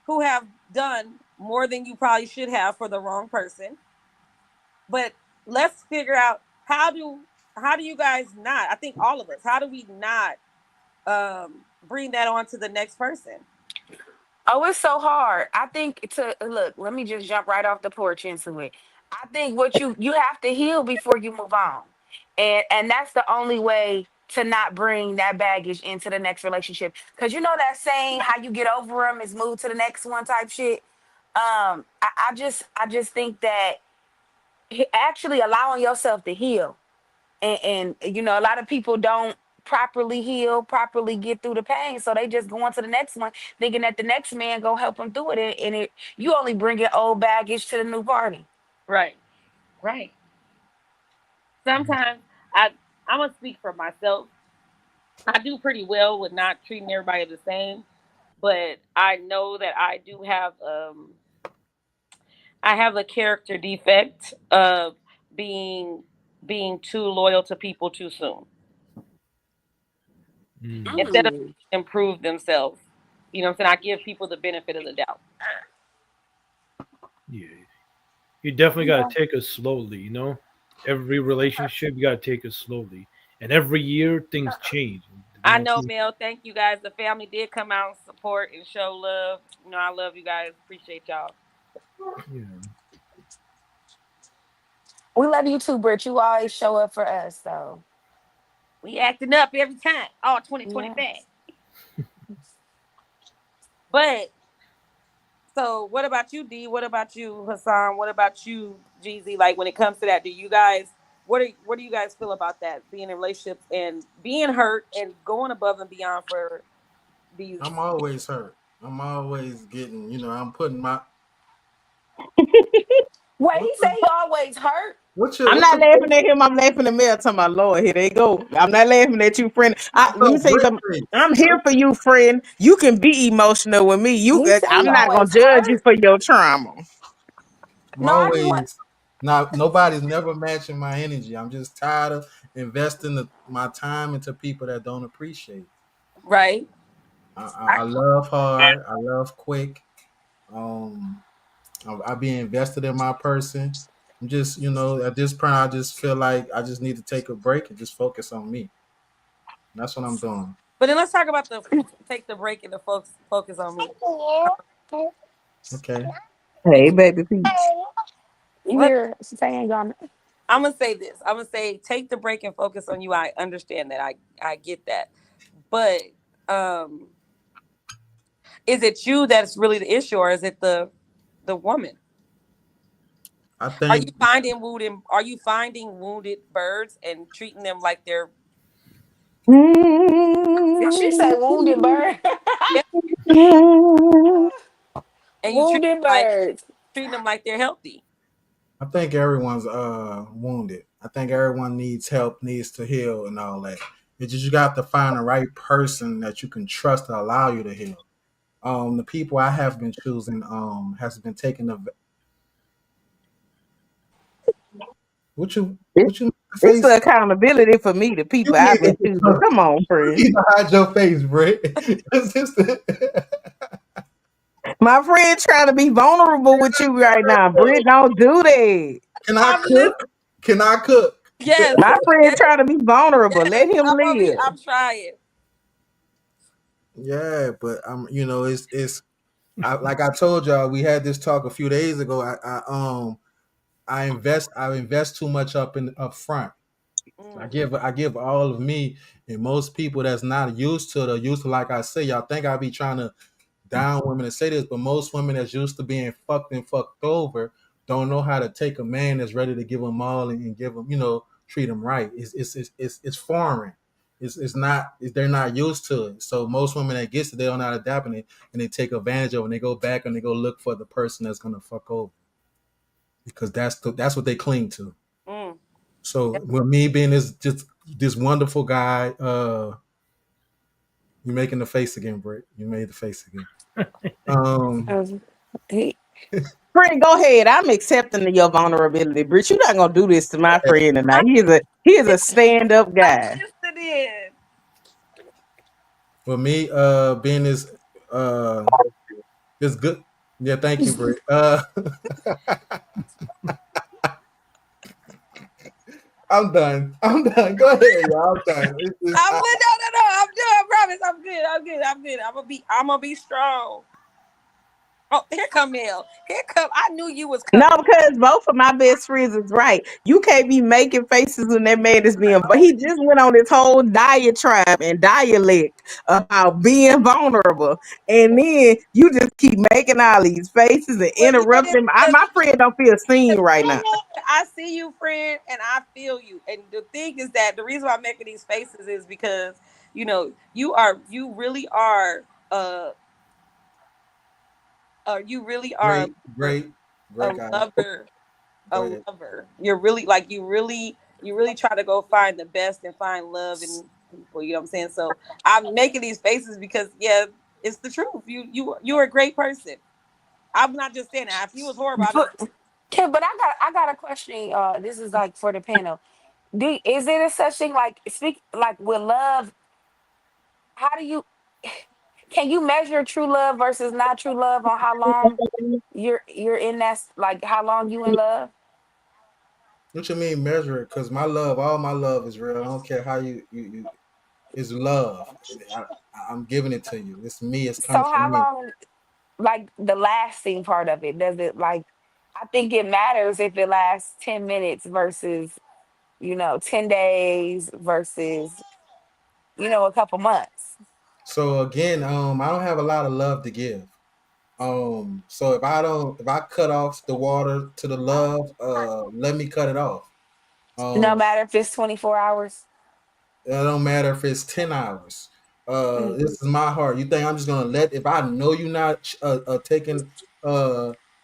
S1: who have done more than you probably should have for the wrong person. But let's figure out how do you guys not? I think all of us. How do we not bring that on to the next person?
S4: Oh, it's so hard. I think to look, let me just jump right off the porch into it. I think what you have to heal before you move on. And that's the only way to not bring that baggage into the next relationship. Cause you know that saying, how you get over them is move to the next one type shit. I just think that actually allowing yourself to heal and you know, a lot of people don't properly heal, properly get through the pain, so they just go on to the next one, thinking that the next man gonna help them through it, and you only bring your old baggage to the new party.
S1: Right. Right. Sometimes I'm gonna speak for myself. I do pretty well with not treating everybody the same, but I know that I have a character defect of being too loyal to people too soon instead of
S4: Mm.
S1: improve themselves. You know what I'm saying? I give people the benefit of the doubt.
S5: Yeah. You definitely got to take it slowly, you know? Every relationship, you got to take it slowly. And every year, things change.
S1: I know, Mel. Thank you guys. The family did come out and support and show love. You know, I love you guys. Appreciate y'all.
S5: Yeah.
S4: We love you too, Britt. You always show up for us, so
S1: We acting up every time. All 2020
S4: yeah.
S1: back. But so what about you, D? What about you, Hassan? What about you, Jeezy? Like when it comes to that, do you guys what do you guys feel about that? Being in relationships and being hurt and going above and beyond for these.
S2: I'm always hurt. I'm always getting, I'm putting my
S4: Wait, he said he always hurt.
S3: I'm
S2: what's
S3: not
S2: your
S3: laughing at him. I'm laughing at Mel. Talking about Lord, here they go. I'm not laughing at you, friend. Let me say
S2: break
S3: something.
S2: face?
S3: I'm here for you, friend. You can be emotional with me.
S4: You say
S3: I'm
S4: you
S3: not gonna
S4: always
S3: judge you
S4: hurt.
S3: for your trauma.
S2: I'm
S4: No, I just want.
S2: always not. Nobody's never matching my energy. I'm just tired of investing my time into people that don't appreciate.
S1: Right.
S2: I love hard. I love quick. Um, I be invested in my person. I'm just, at this point, I just feel like I just need to take a break and just focus on me. That's what I'm doing.
S1: But then let's talk about the take the break and the focus on me.
S2: Okay.
S3: Hey, baby Peach.
S1: Let
S4: You're saying gone.
S1: I'm gonna say this. I'm gonna say take the break and focus on you. I understand that. I get that. But um, is it you that's really the issue, or is it the woman?
S2: I
S1: Are you
S2: think
S1: finding wounded? Are you finding wounded birds and treating them like they're
S4: Did she say wounded bird?
S1: yeah, and you
S4: Wounded birds.
S1: treating them like they're healthy?
S2: I think everyone's wounded. I think everyone needs help, needs to heal, and all that. It's just you got to find the right person that you can trust to allow you to heal. The people I have been choosing has been taking the
S3: It's,
S2: what you
S3: it's
S2: face.
S3: the accountability for me, the
S2: You
S3: people
S2: need,
S3: I've been choosing. Come on, friend.
S2: you need to hide your face, Brett. It's just
S3: My friend trying to be vulnerable with you right now. Britt, don't do that.
S2: can I
S1: I'm listening.
S2: cook? Can I cook?
S1: Yes,
S3: My friend
S1: yes,
S3: trying to be vulnerable.
S1: yes.
S3: Let him live.
S1: I'm trying.
S2: Yeah, but like I told y'all, we had this talk a few days ago. I invest too much up front.
S1: Mm.
S2: I give all of me, and most people that's not used to like I say, y'all think I be trying to down women to say this, but most women that's used to being fucked and fucked over don't know how to take a man that's ready to give them all and give them, treat them right. It's foreign. It's not. They're not used to it. So most women that gets it, they don't know how to adapt it, and they take advantage of it. And they go back and they go look for the person that's gonna fuck over because that's what they cling to.
S1: Mm.
S2: So with me being this wonderful guy, you making the face again, Britt. You made the face again. Um,
S4: He,
S3: Friend, go ahead. I'm accepting of your vulnerability. Britt, you're not gonna do this to my friend tonight. He is a stand-up
S1: I'm
S3: guy.
S1: listening.
S2: for me, being this good. Yeah, thank you, Britt. I'm done. I'm done. Go ahead, y'all. I'm done.
S1: No. I'm good. I promise. I'm good. I'm good. I'm gonna be strong. Oh, here come Mel. Here come. I knew you was
S3: No,
S1: coming.
S3: because both of my best friends is right. You can't be making faces when that man is being. But he just went on this whole diatribe and dialect about being vulnerable, and then you just keep making all these faces and
S1: Well, yeah,
S3: interrupting. My friend don't feel seen right now.
S1: I see you, friend, and I feel you. And the thing is that the reason why I'm making these faces is because you really are you really are
S2: Great, great,
S1: a
S2: great guy.
S1: lover,
S2: Go
S1: a
S2: ahead.
S1: lover. You're really like you really try to go find the best and find love in people. You know what I'm saying? So I'm making these faces because yeah, it's the truth. You're a great person. I'm not just saying that. If you was horrible, I'd be
S4: but but I got a question. This is like for the panel. Is there a such thing like speak like with love? How do you can you measure true love versus not true love on how long you're in that like how long you in love?
S2: What you mean measure it? Because my love, all my love is real. I don't care how you it's love. I, I'm giving it to you. It's me. It's
S4: So
S2: coming from
S4: how
S2: me.
S4: long like the lasting part of it does it like I think it matters if it lasts 10 minutes versus 10 days versus a couple months.
S2: So again, I don't have a lot of love to give. So if I cut off the water to the love, let me cut it off.
S4: No
S2: Um,
S4: matter if it's 24 hours.
S2: it don't matter if it's 10 hours.
S4: Mm.
S2: This is my heart. You think I'm just gonna let if I know you're not taking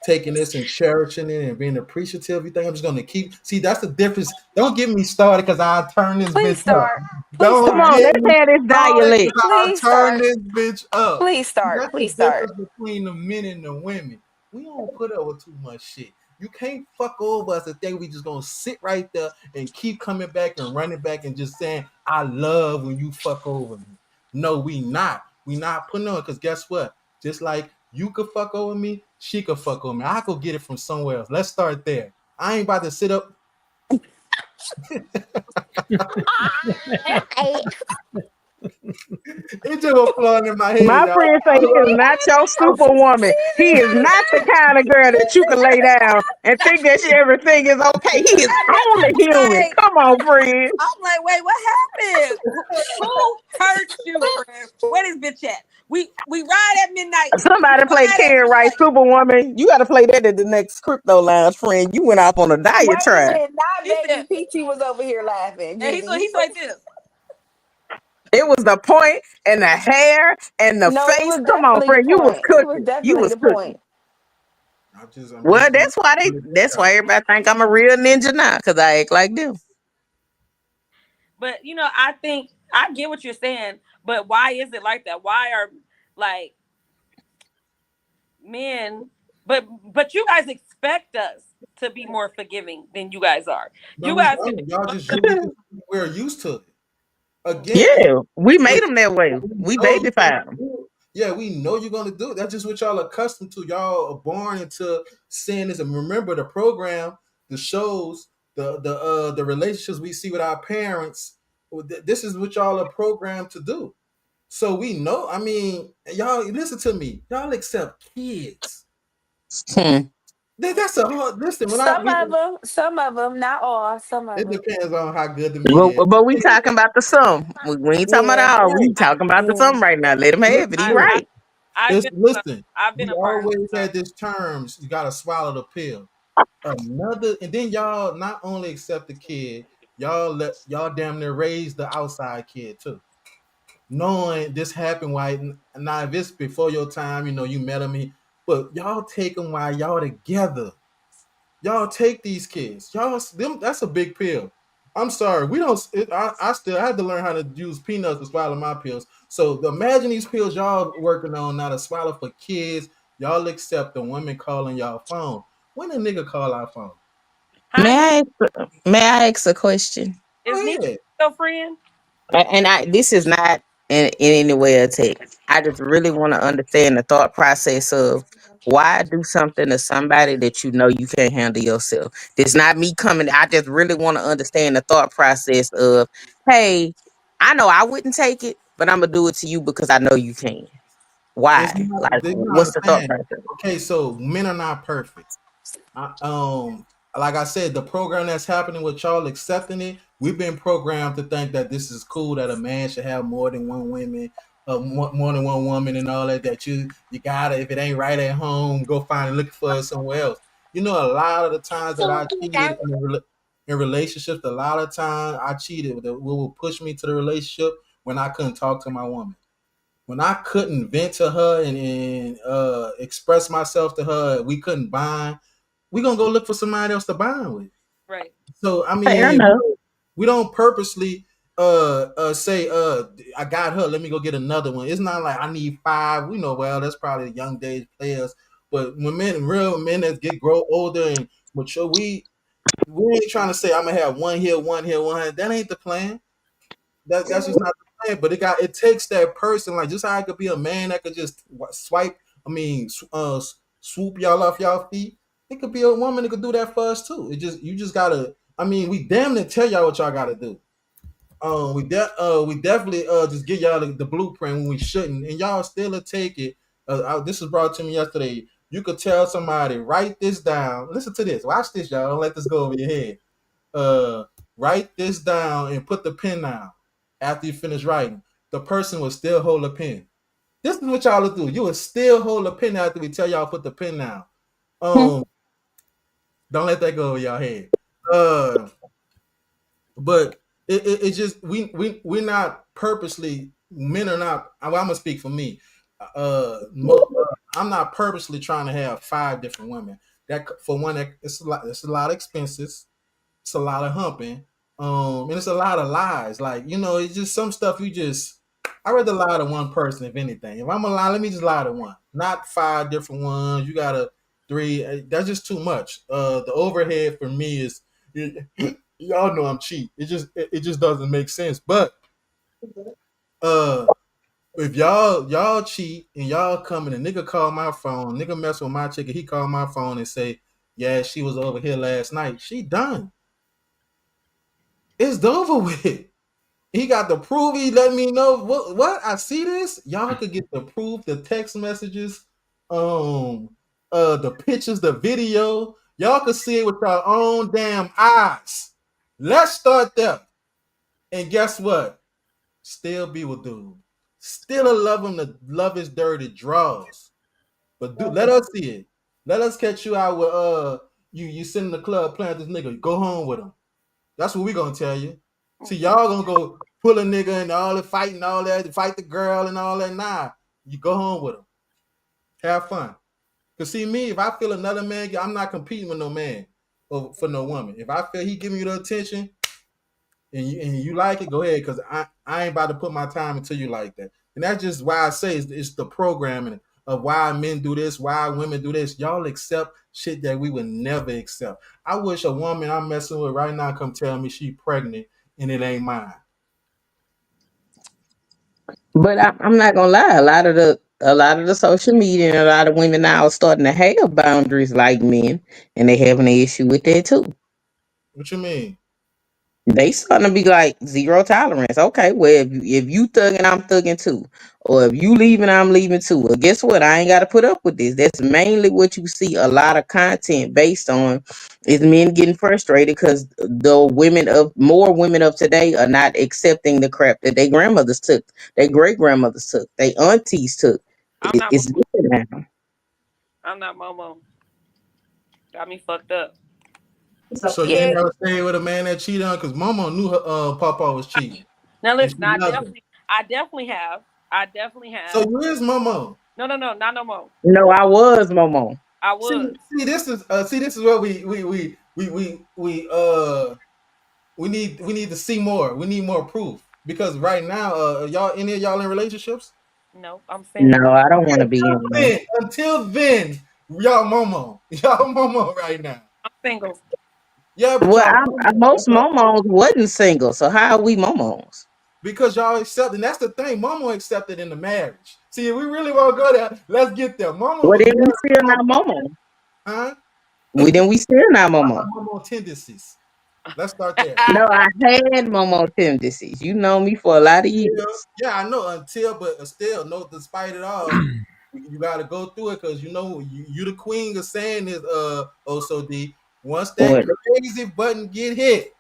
S2: taking this and cherishing it and being appreciative. You think I'm just gonna keep? See, that's the difference. Don't get me started because I'll turn this
S4: Please
S2: bitch up.
S4: start. Please
S2: Don't
S3: Come
S4: start.
S3: on,
S2: get
S3: let's
S2: me
S3: have this
S2: started
S3: dialect.
S2: because I'll
S4: Please
S2: turn
S4: start.
S2: this bitch up.
S4: Please
S2: See,
S4: start.
S2: that's the
S4: Please start.
S2: difference between the men and the women. We don't put up with too much shit. You can't fuck over us and think we just gonna sit right there and keep coming back and running back and just saying, I love when you fuck over me. No, we not. We not putting on because guess what? Just like you could fuck over me, she could fuck over me. I could get it from somewhere else. Let's start there. I ain't about to sit up. It just was flowing in my head,
S3: My
S2: y'all.
S3: friend say
S2: I
S3: he is
S2: love
S3: not your superwoman. He is not the kind of girl that you can lay down and think that everything is okay. He is only human.
S1: Like,
S3: Come on, friend.
S1: I'm like, wait, what happened? Who hurt you, friend? Where this bitch at? We ride at midnight.
S3: Somebody
S1: We
S3: play
S1: ride at
S3: Karen Wright
S1: midnight.
S3: Superwoman. You got to play that at the next crypto lounge, friend. You went off on a
S4: Wait a
S3: diatribe.
S4: minute. Not
S1: He
S4: baby
S1: said,
S4: PT was over here laughing.
S1: and he's like this.
S3: It was the point and the hair and the
S4: No, it
S3: face.
S4: was
S3: Come on,
S4: definitely the
S3: friend. You was
S4: point. It was
S3: cooking. You
S4: definitely
S3: was
S4: the
S3: cooking.
S4: point.
S2: I'm
S3: Well,
S2: just
S3: that's why everybody think I'm a real ninja now, because I act like them.
S1: But I think I get what you're saying. But why is it like that? Why are like men? But you guys expect us to be more forgiving than you guys are.
S2: No,
S1: You
S2: we
S1: guys can
S2: don't.
S1: be
S2: Y'all
S1: fucked
S2: just
S1: up.
S2: we're used to it. Again,
S3: Yeah, we made
S2: but
S3: them that way.
S2: we
S3: We
S2: know you're gonna
S3: babyfied them.
S2: do it. Yeah, we know you're gonna do it. That's just what y'all accustomed to. Y'all are born into seeing this. And remember the program, the shows, the relationships we see with our parents. This is what y'all are programmed to do. So we know. I mean, y'all listen to me. Y'all accept kids.
S3: Hmm.
S2: That's a hard listen. When I
S4: Some of them, not all. Some of
S2: it
S4: them.
S2: depends on how good the meat is.
S3: But we talking about the sum. We ain't talking
S4: Yeah,
S3: about all. We
S2: Right.
S3: talking about the
S4: yeah.
S3: sum right now. Let him have it. He
S1: I,
S2: Listen.
S1: I
S3: right.
S1: I've
S2: Just
S1: been
S2: listen.
S1: I've been
S2: We
S1: a part of
S2: always
S1: some.
S2: had this terms. You gotta swallow the pill. Another, and then y'all not only accept the kid, y'all damn near raise the outside kid too. Knowing this happened while now if it's before your time, you met him, but y'all take them while y'all together. Y'all take these kids. Y'all them. That's a big pill. I'm sorry. We don't. I still had to learn how to use peanuts to swallow my pills. So imagine these pills y'all working on now to swallow for kids. Y'all accept the woman calling y'all phone. When a nigga call our phone?
S1: Hi, Nick.
S3: May I ask a question?
S1: Is
S2: Go
S1: Nick
S2: ahead.
S1: your friend?
S3: And this is not in any way a take. I just really want to understand the thought process of why do something to somebody that you know you can't handle yourself. It's not me coming. I just really want to understand the thought process of, hey, I know I wouldn't take it, but I'm gonna do it to you because I know you can.
S2: It's
S3: Why?
S2: not.
S3: Like,
S2: They don't
S3: what's the thought
S2: understand.
S3: process?
S2: Okay, so men are not perfect. I, like I said, the program that's happening with y'all accepting it, we've been programmed to think that this is cool that a man should have more than one woman, more than one woman, and all that. That you gotta, if it ain't right at home, go find and look for it somewhere else. A lot of the times that I cheated in relationships, a lot of times I cheated. That will push me to the relationship when I couldn't talk to my woman, when I couldn't vent to her and express myself to her. We couldn't bond. We gonna go look for somebody else to bond with.
S1: Right.
S2: So I
S3: Fair
S2: mean,
S3: enough.
S2: we don't purposely say I got her, let me go get another one. It's not like I need five. We know well that's probably the young days players. But when real men that grow older and mature, we ain't trying to say I'm gonna have one here, one here, one here. That ain't the plan. That's just not the plan. But it takes that person, like just how it could be a man that could just swipe. I mean, swoop y'all off y'all feet. It could be a woman that could do that for us too. You just gotta. I mean, we damn near tell y'all what y'all gotta do. We definitely just give y'all the blueprint when we shouldn't, and y'all still take it. This was brought to me yesterday. You could tell somebody, write this down. Listen to this. Watch this, y'all. Don't let this go over your head. Uh, Write this down and put the pen down. After you finish writing, the person will still hold a pen. This is what y'all will do. You will still hold a pen after we tell y'all put the pen down.
S3: Hmm.
S2: Don't let that go over your head. But it just we're not purposely, men are not. I'm gonna speak for me. I'm not purposely trying to have 5 different women. That for one, that it's a lot. It's a lot of expenses. It's a lot of humping. And it's a lot of lies. Like, it's just some stuff you just. I rather lie to one person if anything. If I'm gonna lie, let me just lie to one, not 5 different ones. You gotta 3. That's just too much. The overhead for me is, y'all know I'm cheap. It just doesn't make sense. But uh, if y'all cheat and y'all come and a nigga call my phone, nigga mess with my chick, and he call my phone and say, yeah, she was over here last night. She done. It's over with. He got the proof. He let me know what I see this. Y'all could get the proof, the text messages, the pictures, the video. Y'all could see it with your own damn eyes. Let's start there. And guess what? Still be with dude. Still love him to love his dirty draws. But dude, let us see it. Let us catch you out with you sit in the club playing this nigga. Go home with him. That's what we gonna tell you. See, y'all gonna go pull a nigga and all the fighting, all that, fight the girl and all that. Nah, you go home with him. Have fun. Cause see me, if I feel another man, I'm not competing with no man or for no woman. If I feel he giving you the attention and you like it, go ahead. Cause I ain't about to put my time into you like that. And that's just why I say it's the programming of why men do this, why women do this. Y'all accept shit that we would never accept. I wish a woman I'm messing with right now come tell me she pregnant and it ain't mine.
S3: But I'm not gonna lie, a lot of the social media and a lot of women now are starting to have boundaries like men, and they having an issue with that too.
S2: What you mean?
S3: They starting to be like zero tolerance. Okay, well if you thugging, I'm thugging too, or if you leaving, I'm leaving too. Well, guess what? I ain't got to put up with this. That's mainly what you see a lot of content based on is men getting frustrated because the more women of today are not accepting the crap that their grandmothers took, their great grandmothers took, their aunties took.
S1: I'm not.
S3: It's different now.
S1: I'm not Momo. Got me fucked up.
S2: So you
S3: Yeah.
S2: ain't never stayed with a man that cheated on because Momo knew her Papa was cheating.
S1: Now
S2: And
S1: listen,
S2: she loved him.
S1: I definitely have. I definitely
S2: So
S1: have.
S2: you is Momo.
S1: No, not no more.
S3: No, I was Momo.
S1: I
S2: See,
S1: was.
S2: this is where we need to see more. We need more proof because right now, y'all any of y'all in relationships?
S1: No, I'm single.
S3: No, I don't want to be in one.
S2: Until then, y'all Momo right now.
S1: I'm single.
S2: Yeah, but
S3: Well,
S2: y'all
S3: most
S2: Momo
S3: momos wasn't single, so how are we momos?
S2: because y'all accept, and that's the thing. Momo accepted in the marriage. See, if we really want to go there, let's get there. Momo
S3: Well,
S2: was
S3: then we still
S2: married,
S3: not momo.
S2: huh?
S3: Then we still not momo.
S2: Momo tendencies. Let's start there.
S3: No, I had momo tendencies. You know me for a lot of
S2: Until,
S3: years.
S2: yeah, I know until, but still, no. Despite it all, you got to go through it because you the queen of saying this. Also, D. Once that
S3: What?
S2: crazy button get hit,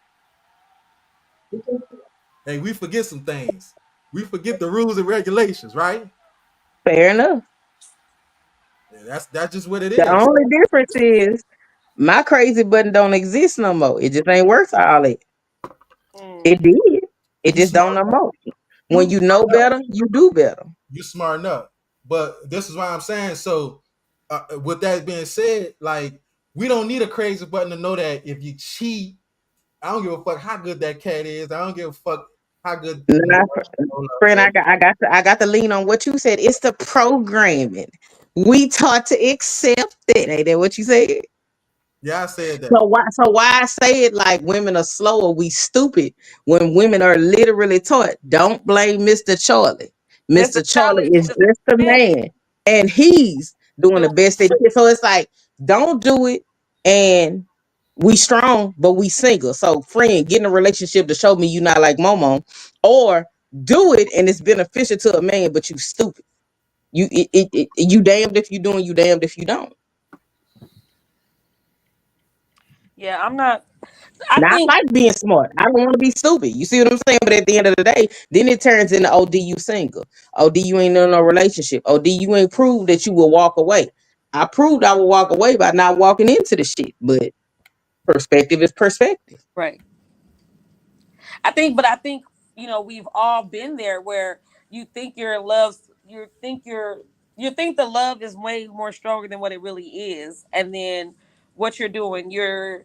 S2: hey, we forget some things. We forget the rules and regulations, right?
S3: Fair enough.
S2: Yeah, that's just what it
S3: The
S2: is.
S3: only difference is my crazy button don't exist no more. It just ain't worth all it. It
S1: Mm.
S3: did. It
S2: You
S3: just
S2: smart
S3: don't no
S2: enough.
S3: more. When
S2: You
S3: you know better, you do better.
S2: you smart enough. But this is why I'm saying. So, with that being said, like we don't need a crazy button to know that if you cheat, I don't give a fuck how good that cat is. I don't give a fuck how good
S3: Nah, friend, I got to lean on what you said. It's the programming. We taught to accept it. Ain't that what you said?
S2: Yeah, I said that.
S3: So why I say it like women are slow or we stupid when women are literally taught, don't blame Mr. Charlie.
S1: Mr.
S3: Mr. Charlie
S1: Charlie
S3: is
S1: is
S3: just a
S1: man.
S3: man and he's doing the
S1: Do
S3: best that he can. So it's like, don't do it and we strong, but we single. So friend, get in a relationship to show me you not like Momo, or do it and it's beneficial to a man, but you stupid. You damned if you do and you damned if you don't.
S1: yeah, I'm not. I
S3: Not
S1: think
S3: like being smart. I don't want to be stupid. You see what I'm saying? But at the end of the day, then it turns into OD you single. OD you ain't in no relationship. OD you ain't proved that you will walk away. I proved I will walk away by not walking into the shit. But perspective is perspective.
S1: right. I think we've all been there where you think you're in love. You think you're you think the love is way more stronger than what it really is, and then what you're doing, you're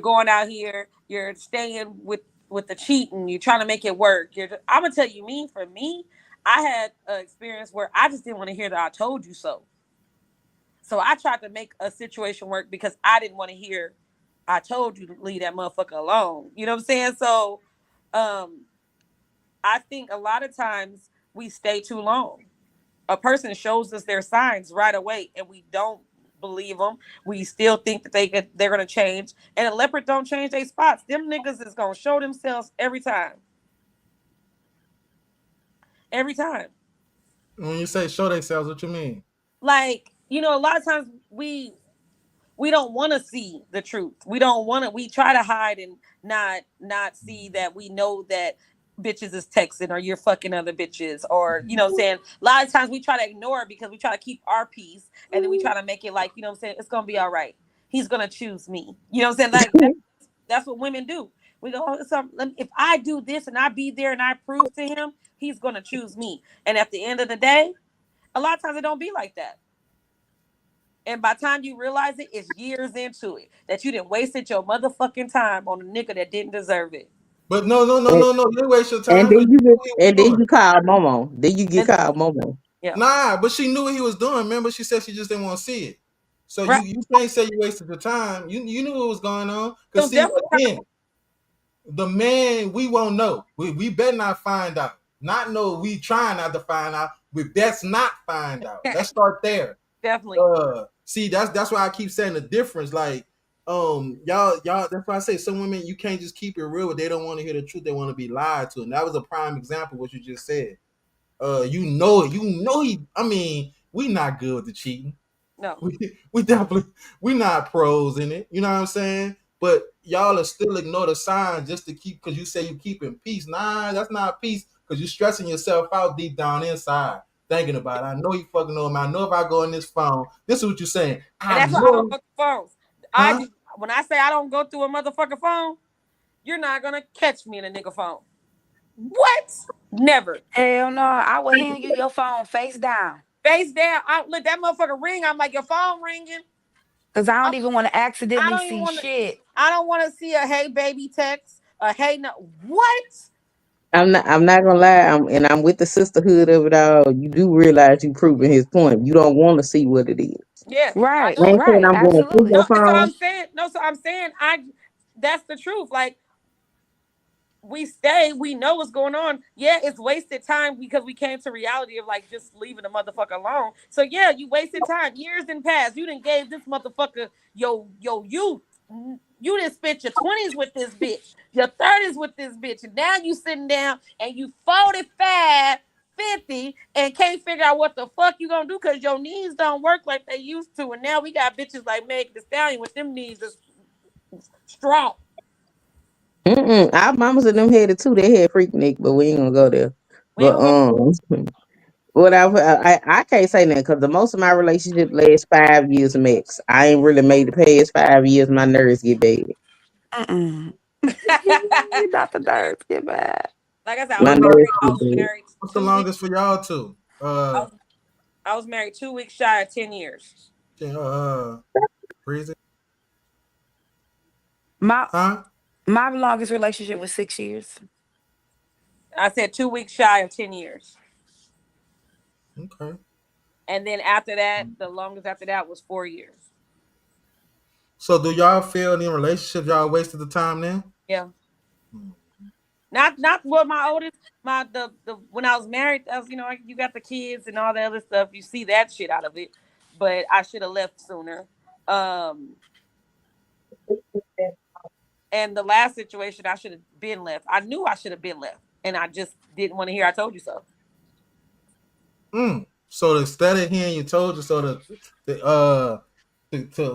S1: going out here, you're staying with the cheating, you're trying to make it work. I'm gonna tell you, for me, I had an experience where I just didn't want to hear that I told you so. So I tried to make a situation work because I didn't want to hear I told you to leave that motherfucker alone. You know what I'm saying? So um I think a lot of times we stay too long. A person shows us their signs right away and we don't believe them. We still think that they're gonna change. And a leopard don't change their spots. Them niggas is gonna show themselves every time. Every time.
S2: When you say show themselves, what you mean?
S1: Like, a lot of times we don't want to see the truth. We don't want to. We try to hide and not see that we know that bitches is texting or you're fucking other bitches, or what I'm saying. A lot of times we try to ignore it because we try to keep our peace, and then we try to make it like, what I'm saying, it's gonna be all right. He's gonna choose me. You know what I'm saying? Like that's what women do. We go, if I do this and I be there and I prove to him, he's gonna choose me. And at the end of the day, a lot of times it don't be like that. And by the time you realize it, it's years into it that you didn't wasted your motherfucking time on a nigga that didn't deserve it.
S2: But no. You waste your
S3: And
S2: time because you knew what he was
S3: then
S2: doing.
S3: you call Momo. Then you get
S1: And,
S3: called Momo.
S1: yeah.
S2: Nah, but she knew what he was doing. Remember, she said she just didn't want to see it. So
S1: Right.
S2: you can't say you wasted your time. You knew what was going on. Because
S1: So
S2: see,
S1: definitely,
S2: again, the man, we won't know. We better not find out. Not know, we trying not to find out. We best not find out. Let's start there.
S1: definitely.
S2: See, that's why I keep saying the difference. Like, y'all, that's why I say some women, you can't just keep it real. They don't want to hear the truth. They want to be lied to. And that was a prime example of what you just said. You know he. I mean, we not good with the cheating.
S1: No.
S2: We definitely, we not pros in it. You know what I'm saying? But y'all are still ignore the signs just to keep, because you say you keeping peace. Nah, that's not peace, because you're stressing yourself out deep down inside, thinking about it. I know he fucking know him. I know if I go on this phone, this is what you're saying.
S1: And that's why I don't fuck phones.
S2: Huh?
S1: When I say I don't go through a motherfucking phone, you're not gonna catch me in a nigga phone. What? Never.
S4: Hell no. I will hand you your phone face down.
S1: Face down. I let that motherfucker ring. I'm like, your phone ringing.
S4: Because I don't even want to
S1: I
S4: accidentally
S1: don't even
S4: see
S1: want to.
S4: shit.
S1: I don't want to see a hey baby text. A hey no. What?
S3: I'm not gonna lie. I'm with the sisterhood of it all. You do realize you proving his point. You don't want to see what it is.
S1: Yeah, I
S4: Right.
S3: I
S1: know.
S3: ain't saying
S4: Right.
S3: I'm going through
S1: No,
S3: your
S4: Absolutely.
S1: so
S3: phone.
S1: I'm saying no. So I'm saying That's the truth. Like we know what's going on. Yeah, it's wasted time because we came to reality of like just leaving the motherfucker alone. So yeah, you wasted time. Years didn't pass. You didn't gave this motherfucker your youth. You didn't spend your 20s with this bitch, your 30s with this bitch, and now you sitting down and you 45, 50, and can't figure out what the fuck you gonna do because your knees don't work like they used to. And now we got bitches like Meg Thee Stallion with them knees is strong.
S3: Our mamas and them had it too. They had Freaknik, but we ain't gonna go there.
S1: We
S3: But
S1: don't go.
S3: what I can't say that because the most of my relationship lasts 5 years max. I ain't really made it past 5 years. My nerves get bad.
S4: Mm-mm. Not the nerves get bad.
S1: Like I said,
S3: My
S2: What's
S3: nerves
S1: I
S3: get
S1: was
S3: bad.
S1: married
S2: the
S1: 2 weeks.
S2: longest for y'all two?
S1: I was, I was married 2 weeks shy of 10 years.
S2: Breezy?
S4: My
S2: Huh?
S4: my longest relationship was 6 years.
S1: I said 2 weeks shy of 10 years,
S2: Okay.
S1: and then after that, the longest after that was 4 years.
S2: So do y'all feel in relationships y'all wasted the time then?
S1: Yeah, not what my oldest, the when I was married, I was, you got the kids and all the other stuff. You see that shit out of it, but I should have left sooner. Um, and the last situation, I should have been left. I knew I should have been left, and I just didn't want to hear I told you so.
S2: So instead of hearing you told you so to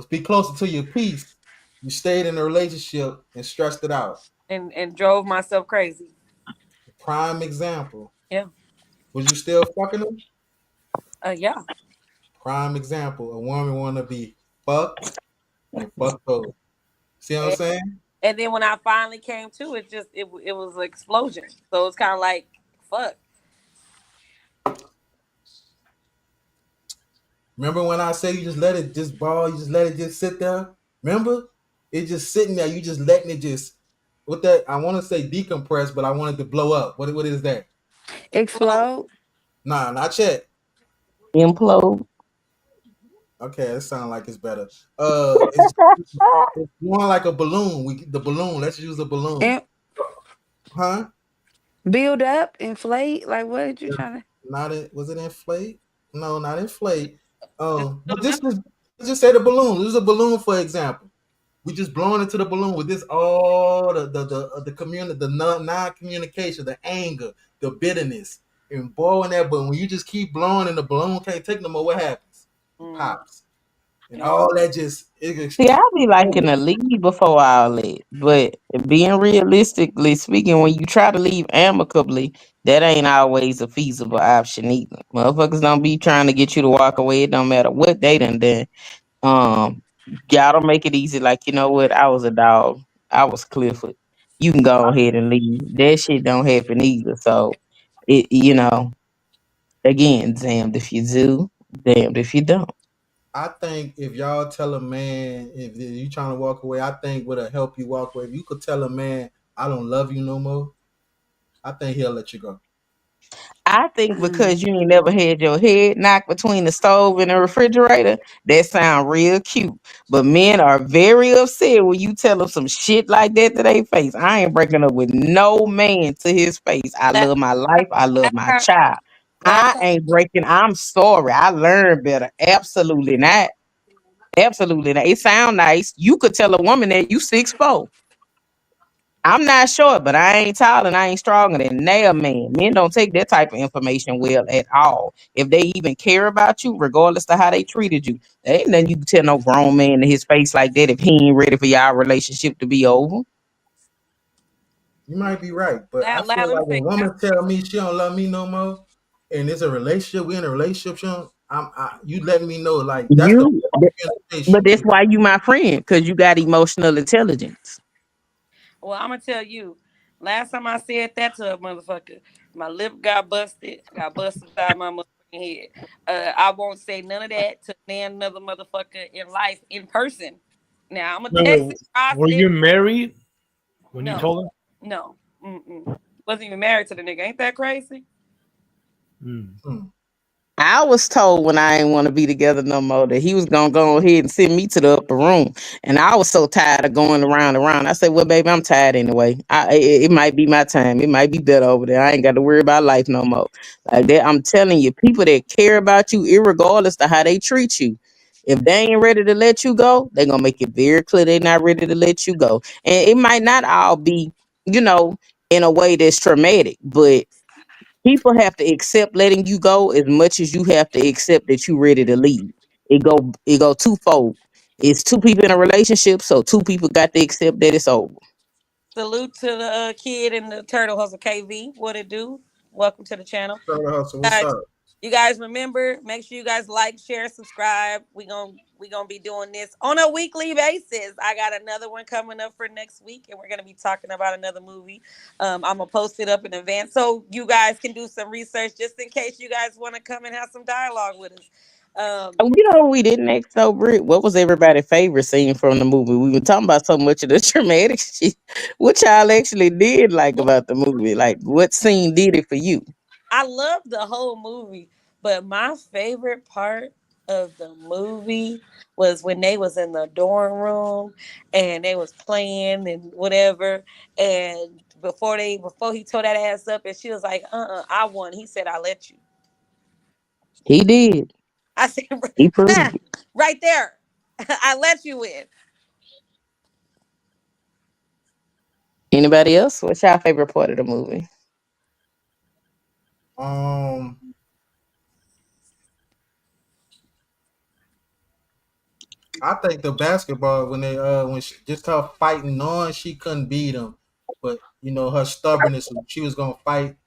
S2: be closer to your peace, you stayed in a relationship and stressed it out.
S1: And drove myself crazy.
S2: Prime example.
S1: Yeah.
S2: Was you still fucking him?
S1: Yeah.
S2: Prime example. A woman want to be fucked and fucked over. See what I'm saying?
S1: And then when I finally came to it, it was an explosion. So it's kind of like, fuck.
S2: Remember when I said you just let it just ball, you just let it just sit there? Remember? It's just sitting there, you just letting it just what that I want to say decompress, but I want it to blow up. What is that?
S4: Explode.
S2: Nah, not yet.
S3: Implode.
S2: Okay, that sounds like it's better. It's more like a balloon. The balloon. Let's use a balloon.
S4: And
S2: Huh?
S4: build up, inflate. Like what you trying to?
S2: Not it. Was it inflate? No, not inflate.
S1: Just
S2: But this was just say the balloon. Use a balloon for example. We just blowing into the balloon with this all the community, the non communication, the anger, the bitterness, and blowing that. But when you just keep blowing and the balloon can't take no more, what happens? It pops, and
S1: yeah.
S2: all that just it
S3: See, I be liking
S2: explodes.
S3: to leave before all that, but being realistically speaking, when you try to leave amicably, that ain't always a feasible option either. Motherfuckers don't be trying to get you to walk away. It don't matter what they done done. Um, y'all don't make it easy. Like, you know what? I was a dog. I was Clifford. You can go ahead and leave. That shit don't happen either. So, again, damned if you do, damned if you don't.
S2: I think if y'all tell a man if you trying to walk away, I think what'll help you walk away. If you could tell a man, I don't love you no more, I think he'll let you go.
S3: I think
S4: Mm.
S3: because you ain't never had your head knocked between the stove and the refrigerator, that sound real cute. But men are very upset when you tell them some shit like that to their face. I ain't breaking up with no man to his face. I
S1: Last
S3: love my life. I love my
S1: time,
S3: child.
S1: last
S3: I
S1: time,
S3: ain't breaking. I'm sorry. I learned better. Absolutely not. Absolutely not. It sound nice. You could tell a woman that you 6'4". I'm not short, but I ain't tall and I ain't stronger than nail man. Men don't take that type of information well at all. If they even care about you, regardless of how they treated you, there ain't nothing you can tell no grown man to his face like that if he ain't ready for y'all relationship to be over.
S2: You might be right, but I
S1: last,
S2: feel
S1: let me
S2: like
S1: say,
S2: when a woman tell me she don't love me no more, and it's a relationship, we in a relationship, you letting me know like that's the
S3: You, but
S2: communication.
S3: that's why you my friend, because you got emotional intelligence.
S1: well, I'm gonna tell you. Last time I said that to a motherfucker, my lip got busted. I got busted out my motherfucking head. I won't say none of that to another motherfucker in life in person. Now I'm gonna
S5: Wait,
S1: text
S5: wait,
S1: it. I
S5: were
S1: said
S5: you married when you
S1: no,
S5: told him?
S1: no, wasn't even married to the nigga. Ain't that crazy?
S5: Mm.
S2: Hmm.
S3: I was told when I didn't want to be together no more that he was gonna go ahead and send me to the upper room, and I was so tired of going around and around. I said, "Well, baby, I'm tired anyway. It might be my time. It might be better over there. I ain't got to worry about life no more." Like that, I'm telling you, people that care about you, irregardless of how they treat you, if they ain't ready to let you go, they're gonna make it very clear they're not ready to let you go. And it might not all be, you know, in a way that's traumatic, but people have to accept letting you go as much as you have to accept that you ready to leave. It go twofold. It's two people in a relationship, so two people got to accept that it's over.
S1: Salute to the kid in the turtle hustle, KV. What it do? Welcome to the channel.
S2: Brother Hustle, what's
S1: Guys,
S2: up?
S1: you guys remember, make sure you guys like, share, subscribe. We gonna be doing this on a weekly basis. I got another one coming up for next week, and we're gonna be talking about another movie. I'm gonna post it up in advance so you guys can do some research just in case you guys want to come and have some dialogue with us.
S3: Oh, we didn't ask though, Britt. What was everybody's favorite scene from the movie? We were talking about so much of the traumatic shit. What y'all actually did like about the movie? Like, what scene did it for you?
S1: I love the whole movie, but my favorite part of the movie was when they was in the dorm room and they was playing and whatever. And before he tore that ass up, and she was like, I won. He said, I let you.
S3: He did.
S1: I said,
S3: He proved it.
S1: right there. I let you in.
S3: Anybody else? What's your favorite part of the movie?
S2: Um, I think the basketball when she just her fighting, knowing she couldn't beat him, but her stubbornness, she was gonna fight.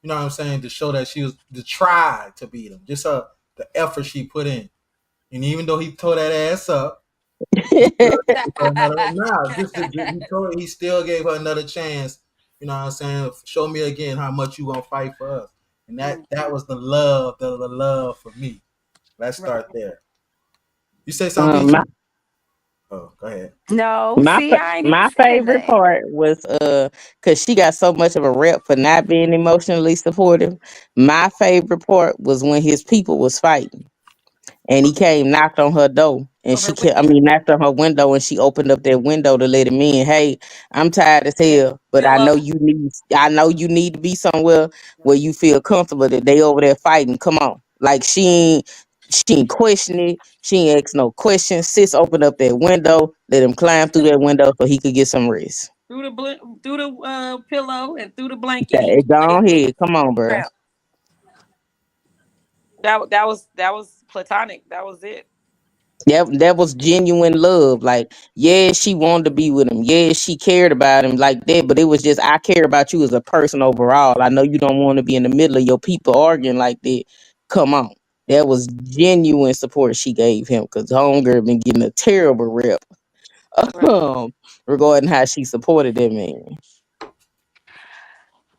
S2: You know what I'm saying, to show that she was to try to beat him. Just the effort she put in, and even though he tore that ass up, he still gave her another. Nah, he still gave her another chance. You know what I'm saying? Show me again how much you gonna fight for us, and that was the love for me. Let's
S4: Right.
S2: start there. You say something,
S3: My
S2: Peachy? Oh, go ahead.
S4: No,
S3: my
S4: see,
S3: fa-
S4: I ain't even
S3: my
S4: saying
S3: favorite
S4: nothing.
S3: part was because she got so much of a rep for not being emotionally supportive. My favorite part was when his people was fighting. And he came, knocked on her door, and
S1: On her
S3: knocked on her window, and she opened up that window to let him in. Hey, I'm tired as
S1: window.
S3: hell, but
S1: Pillow.
S3: I know you need to be somewhere where you feel comfortable that they over there fighting. Come on. Like she ain't question it. She ain't ask no questions. Sis opened up that window, let him climb through that window so he could get some rest.
S1: Through the pillow and through the blanket. He
S3: Go on
S1: laid
S3: ahead. Come on, bro.
S1: down. That was platonic. That was it.
S3: That was genuine love. Like, yeah, she wanted to be with him. Yeah, she cared about him like that. But it was just, I care about you as a person overall. I know you don't want to be in the middle of your people arguing like that. Come on. That was genuine support she gave him because Homegirl been getting a terrible rep
S1: Right.
S3: regarding how she supported that man.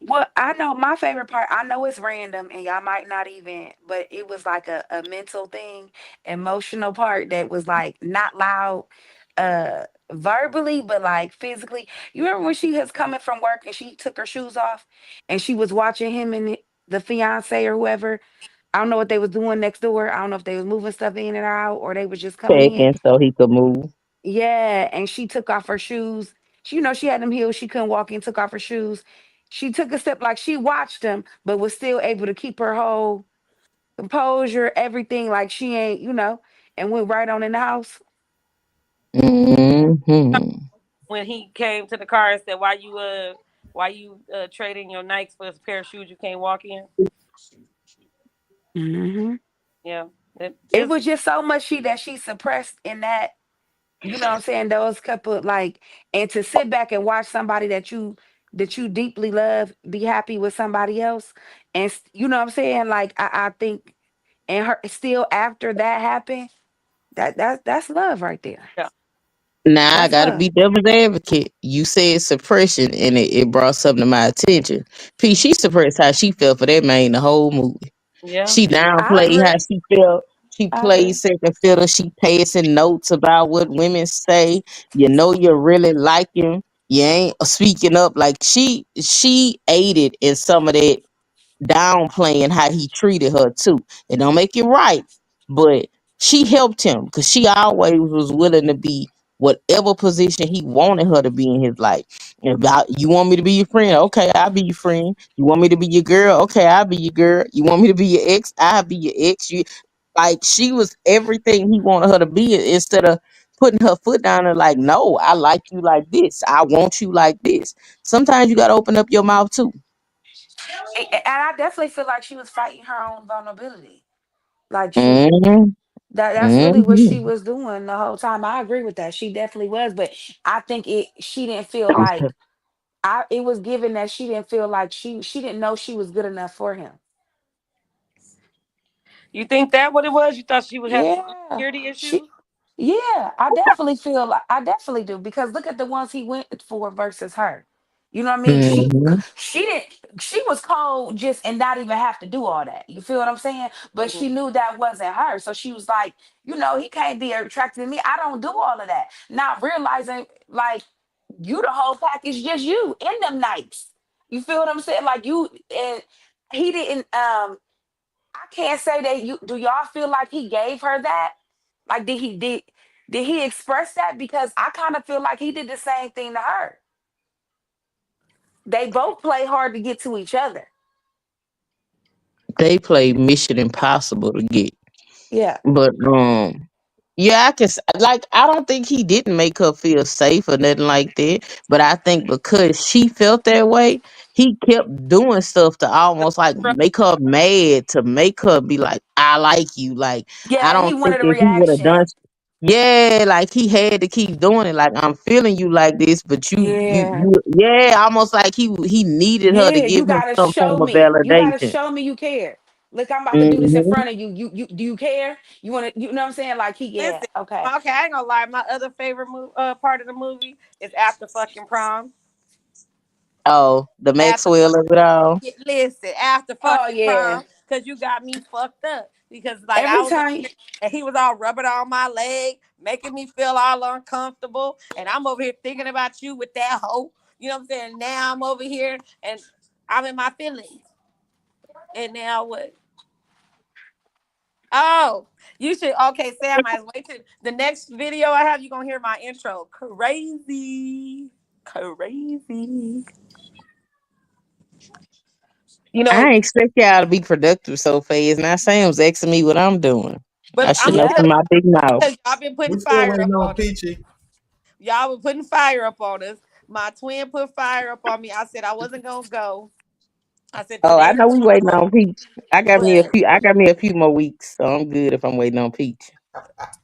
S4: Well, I know my favorite part, I know it's random and y'all might not even, but it was like a mental thing, emotional part that was like not loud uh verbally, but like physically. You remember when she was coming from work and she took her shoes off and she was watching him and the fiance or whoever. I don't know what they was doing next door. I don't know if they was moving stuff in and out or they was just coming in.
S3: Checking so he could move.
S4: Yeah, and she took off her shoes. She, she had them heels. She couldn't walk in. Took off her shoes. She took a step like she watched him, but was still able to keep her whole composure, everything like she ain't, and went right on in the house.
S3: Hmm.
S1: When he came to the car and said, why you trading your Nikes for a pair of shoes you can't walk in?"
S4: Hmm.
S1: Yeah.
S4: It
S1: Just
S4: was just so much that she suppressed in that. You know what I'm saying? Those couple like, and to sit back and watch somebody that you deeply love be happy with somebody else, and you know what I'm saying? Like I think, and her still after that happened, that's love right there.
S1: yeah.
S3: Now I
S4: That's
S3: gotta
S4: love.
S3: be devil's advocate. You said suppression, and it brought something to my attention. P, she suppressed how she felt for that man the whole movie.
S1: Yeah.
S3: She
S4: I
S3: downplayed how
S4: agree.
S3: she felt. She
S4: I
S3: played
S4: agree.
S3: second fiddle. She passing notes about what women say. You know you really like him. You ain't speaking up. Like she aided in some of that downplaying how he treated her too. It don't make it right, but she helped him because she always was willing to be whatever position he wanted her to be in his life. You want me to be your friend? Okay, I'll be your friend. You want me to be your girl? Okay, I'll be your girl. You want me to be your ex? I'll be your ex. Like she was everything he wanted her to be instead of putting her foot down and like, no, I like you like this. I want you like this. Sometimes you gotta open up your mouth too.
S4: And I definitely feel like she was fighting her own vulnerability. Like
S3: Hmm.
S4: that's really what she
S3: Hmm.
S4: was doing the whole time. I agree with that. She definitely was, but I think she didn't feel like it was given that she didn't feel like she didn't know she was good enough for him.
S1: You think that what it was? You thought she would have some
S4: Yeah.
S1: insecurity
S4: She
S1: issues?
S4: Yeah, I definitely feel like I definitely do because look at the ones he went for versus her. You know what I mean?
S3: Hmm.
S4: She didn't she was cold just and not even have to do all that. You feel what I'm saying? But
S1: Mhm.
S4: she knew that wasn't her. So she was like, he can't be attracted to me. I don't do all of that. Not realizing like you the whole package, just you in them nights. You feel what I'm saying? Like you and he didn't I can't say that you do y'all feel like he gave her that? Like did he express that? Because I kind of feel like he did the same thing to her. They both play hard to get to each other.
S3: They play Mission Impossible to get,
S4: Yeah.
S3: but yeah, like I don't think he didn't make her feel safe or nothing like that. But I think because she felt that way, he kept doing stuff to almost like make her mad, to make her be like, "I like you." Like I
S4: Yeah, he
S3: don't think
S4: wanted a
S3: if he would have
S4: reaction.
S3: done, yeah, like he had to keep doing it. Like I'm feeling you like this, but
S4: Yeah.
S3: yeah, almost like he needed her to
S4: Yeah,
S3: give
S4: you
S3: him
S4: gotta
S3: some
S4: show
S3: form of
S4: me. You gotta
S3: validation.
S4: show me you care. Look, I'm about to do this in
S3: Hmm.
S4: front of you. You do you care? You wanna you know what I'm saying? Like yeah,
S1: Listen,
S4: okay.
S1: okay, I ain't gonna lie. My other favorite part of the movie is after fucking prom.
S3: Oh, the
S1: After
S3: Maxwell of it all.
S1: listen, after
S4: Oh
S1: fucking
S4: yeah.
S1: prom, because you got me fucked up. Because like I
S4: Every
S1: was over
S4: time.
S1: here and he was all rubbing on my leg, making me feel all uncomfortable. And I'm over here thinking about you with that hoe. You know what I'm saying? Now I'm over here and I'm in my feelings. And now what? Oh, you should. Okay, Sam, I wait till the next video I have. You gonna hear my intro. Crazy, crazy. You
S3: I
S1: know,
S3: ain't expect y'all to be productive so fast. Now Sam's asking me what I'm doing.
S1: but
S3: I
S1: I'm
S3: should
S1: gonna
S4: Yep.
S1: tell
S3: open my big
S1: you
S3: mouth.
S1: because y'all been putting
S2: We still
S1: fire up
S2: waiting on
S1: on us.
S2: Peachy.
S1: Y'all been putting fire up on us. My twin put fire up on me. I said I wasn't gonna go. I said
S3: Oh, I
S1: today or
S3: know we waiting
S1: tomorrow,
S3: on Peach.
S1: but
S3: I got me a few more weeks, so I'm good if I'm waiting on Peach.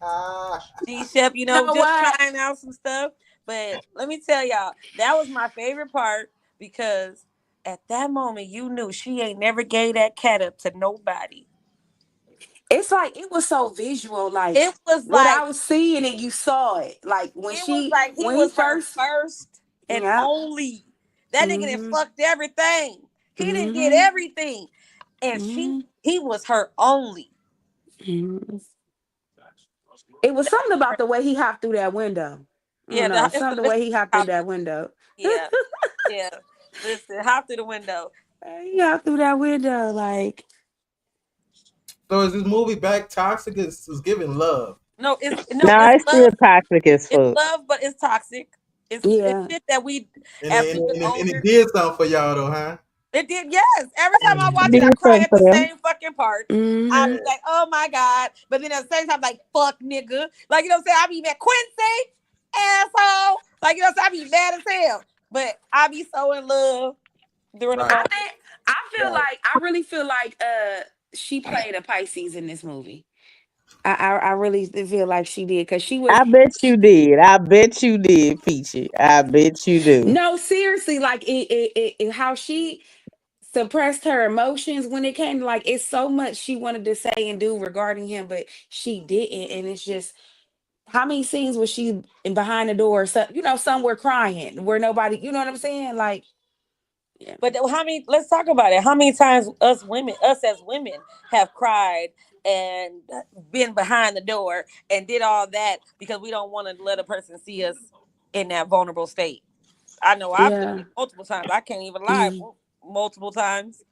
S2: Ah,
S1: D Shep, you
S4: You
S1: know,
S4: know
S1: just
S4: what?
S1: trying out some stuff. But let me tell y'all, that was my favorite part because at that moment you knew she ain't never gave that cat up to nobody.
S4: It's like it was so visual, like
S1: It was like
S4: without seeing it, you saw it. Like
S1: it was like he
S4: when he
S1: was her
S4: first,
S1: first and
S4: yeah,
S1: only. That nigga done
S4: mm-hmm,
S1: fucked everything. He didn't get
S4: mm-hmm,
S1: everything. And
S4: mm-hmm,
S1: he was her only.
S4: mm-hmm. It was something about the way he hopped through that window. I
S1: Yeah,
S4: don't know,
S1: it's
S4: something the
S1: this
S4: way he hopped through
S1: how
S4: that window.
S1: yeah, yeah. Listen, hop through the window.
S4: He hopped through that window, like
S2: so is this movie back toxic? Is giving love.
S1: No,
S3: No,
S1: it's
S3: it's still
S1: love.
S3: toxic as
S1: It's
S3: fuck.
S1: love, but it's toxic. It's
S4: yeah,
S1: shit that we
S2: And
S1: as
S2: it,
S1: we get
S2: and it
S1: older.
S2: did something for y'all though, huh?
S1: It did, yes. Every time I watch
S3: Did
S1: it, I cry
S3: something
S1: at
S3: for
S1: the
S3: them.
S1: same fucking part. I
S4: mm-hmm,
S1: be like, oh my God. But then at the same time, like, fuck nigga. Like, you know what I'm saying? I be mad, Quincy, asshole. Like, you know what I'm saying? I be mad as hell. But I be so in love during the
S2: Right,
S4: I
S1: moment.
S4: think
S2: right.
S4: I really feel like she played a Pisces in this movie. I really feel like she did because she was
S3: I bet you did. I bet you did, Peachy. I bet you do.
S4: no seriously like how she suppressed her emotions when it came to like it's so much she wanted to say and do regarding him, but she didn't, and it's just how many scenes was she in behind the door, so somewhere crying where nobody, you know what I'm saying, like yeah,
S1: But how many, let's talk about it. How many times us as women have cried and been behind the door and did all that because we don't want to let a person see us in that vulnerable state? I know I've done
S4: yeah.
S1: it multiple times. I can't even lie.
S4: Mm.
S1: Multiple times.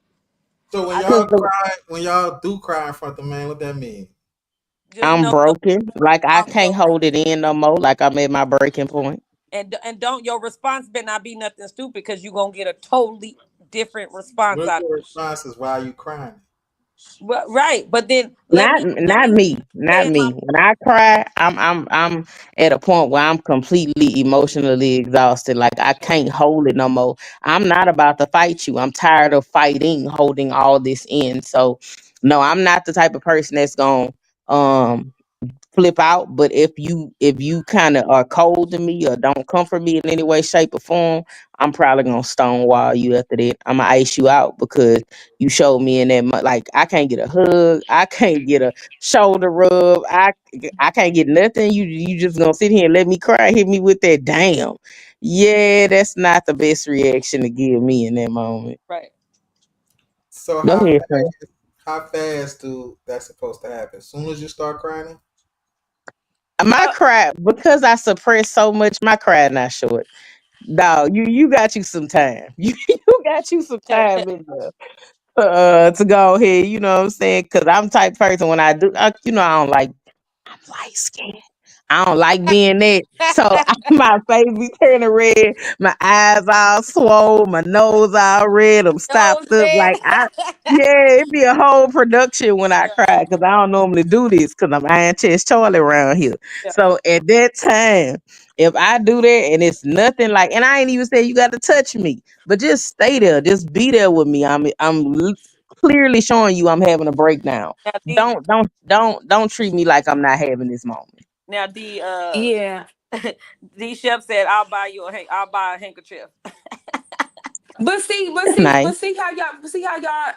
S2: So when
S1: I
S2: y'all
S3: Cause the,
S2: cry, when y'all do cry in front of man, what that mean?
S1: just
S3: I'm
S1: know
S3: broken. Like I
S1: I'm
S3: can't
S1: broken.
S3: hold it in no more. Like I'm at my breaking point.
S1: And don't your response better not be nothing stupid because you're gonna get a totally different response
S2: What's
S1: out of
S2: your
S1: it.
S2: responses? Why are you crying?
S1: But right, but then let
S3: Not
S1: me
S3: me.
S1: say
S3: Not
S1: in my
S3: me. When I cry, I'm at a point where I'm completely emotionally exhausted. Like I can't hold it no more. I'm not about to fight you. I'm tired of fighting, holding all this in. So no, I'm not the type of person that's gonna um flip out. But if you kind of are cold to me or don't comfort me in any way, shape, or form, I'm probably gonna stonewall you after that. I'm gonna ice you out because you showed me in that like I can't get a hug, I can't get a shoulder rub, I can't get nothing. You just gonna sit here and let me cry, hit me with that damn. Yeah, that's not the best reaction to give me in that moment.
S1: right.
S2: So
S3: Go ahead, friend.
S2: how fast do that supposed to happen? As soon as you start crying?
S3: My
S4: Uh,
S3: cry because I suppress so much. My cry not short. Dog, you got you some time. You got you some time in there to go ahead. You know what I'm saying? Because I'm type person when I do. I don't like. I'm light skinned. I don't like being that. So my face be turning red, my eyes all swole, my nose all red. I'm
S1: Nose
S3: stopped up.
S1: red.
S3: Like yeah, it be a whole production when I
S1: Yeah,
S3: cry because I don't normally do this because I'm Iron Chest Charlie around here.
S1: yeah.
S3: So at that time, if I do that and it's nothing like, and I ain't even say you got to touch me, but just stay there, just be there with me. Clearly showing you I'm having a breakdown.
S1: Now D,
S3: Don't treat me like I'm not having this moment.
S1: now D,
S4: yeah.
S1: D Chef said, I'll buy a handkerchief."
S3: That's nice.
S4: But see how y'all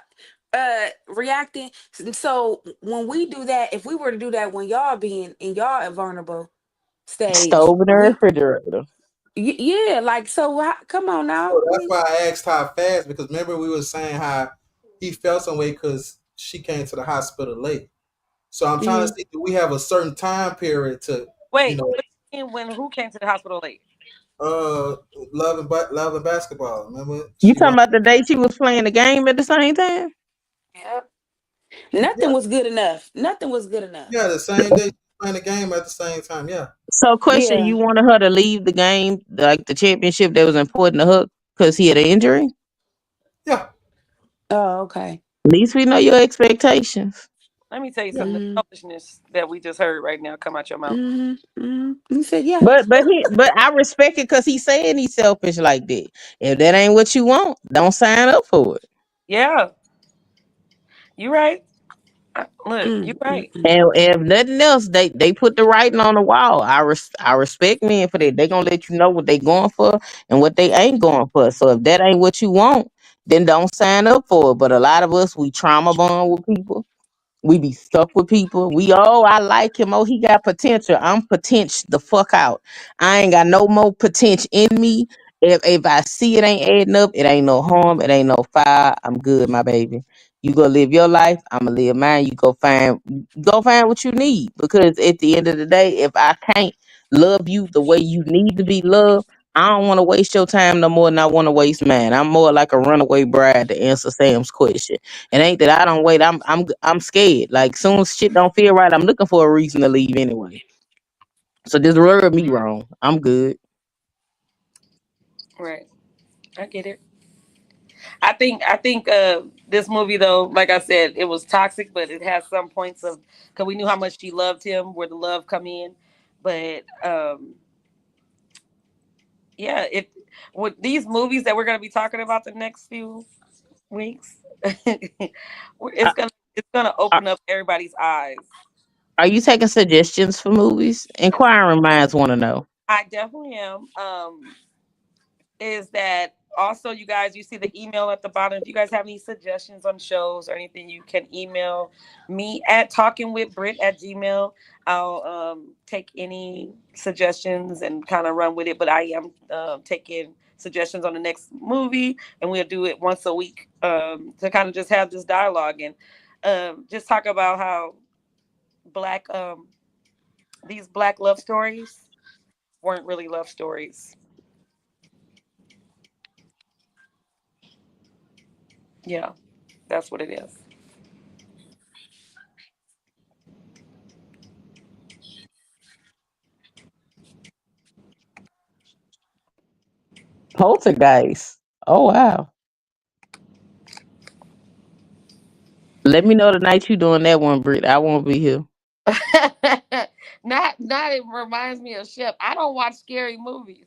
S4: reacting. So when we do that, if we were to do that when y'all being in y'all vulnerable stage,
S3: Stove in the refrigerator.
S4: yeah, like so. Come on now,
S2: So that's why I asked how fast, because remember we were saying how he felt some way because she came to the hospital late. So I'm trying to see, do we have a certain time period to, you
S1: Wait,
S2: know,
S1: what do you mean when who came to the hospital late?
S2: uh, love and basketball. Remember,
S3: You
S2: she
S3: talking
S2: went.
S3: about the day she was playing the game at the same time?
S4: Yep.
S2: Yeah,
S4: Nothing was good enough. Nothing was good enough.
S2: yeah, the same day she was playing the game at the same time. Yeah,
S3: So, question:
S4: Yeah.
S3: you wanted her to leave the game, like the championship that was important to her, because he had an injury?
S2: yeah,
S4: Oh, okay.
S3: At least we know your expectations.
S1: Let me tell you
S2: yeah.
S1: something.
S4: Mm-hmm.
S1: The selfishness that we just heard right now come out your mouth.
S4: Mm-hmm. Mm-hmm. You said yeah.
S3: But I respect it because he's saying he's selfish like that. If that ain't what you want, don't sign up for it.
S1: Yeah, you right. Look, you right.
S4: Mm-hmm.
S3: And if nothing else, they put the writing on the wall. I respect men for that. They gonna let you know what they going for and what they ain't going for. So if that ain't what you want, then don't sign up for it. But a lot of us, we trauma bond with people. We be stuck with people. I like him. Oh, he got potential. I'm potential the fuck out. I ain't got no more potential in me. If I see it ain't adding up, it ain't no harm. It ain't no fire. I'm good, my baby. You go live your life. I'ma live mine. You go find what you need. Because at the end of the day, if I can't love you the way you need to be loved, I don't want to waste your time no more than I want to waste mine. I'm more like a runaway bride to answer Sam's question. It ain't that I don't wait. I'm scared. Like soon as shit don't feel right, I'm looking for a reason to leave anyway. So just rub me wrong. I'm good.
S1: Right. I get it. I think this movie though, like I said, it was toxic, but it has some points of because we knew how much she loved him, where the love come in. But yeah, it with these movies that we're gonna be talking about the next few weeks,
S3: Are,
S1: it's gonna
S3: are,
S1: open up everybody's eyes.
S3: are you taking suggestions for movies? Inquiring minds want to know.
S1: I definitely am. Is that also you guys, you see the email at the bottom, if you guys have any suggestions on shows or anything, you can email me at talkingwithbrit@gmail. I'll take any suggestions and kind of run with it, but I am taking suggestions on the next movie, and we'll do it once a week to kind of just have this dialogue and just talk about how black these black love stories weren't really love stories. Yeah, that's what it is.
S3: Poltergeist. Oh wow. Let me know the night you doing that one, Britt. I won't be here.
S1: Not it reminds me of Chef. I don't watch scary movies.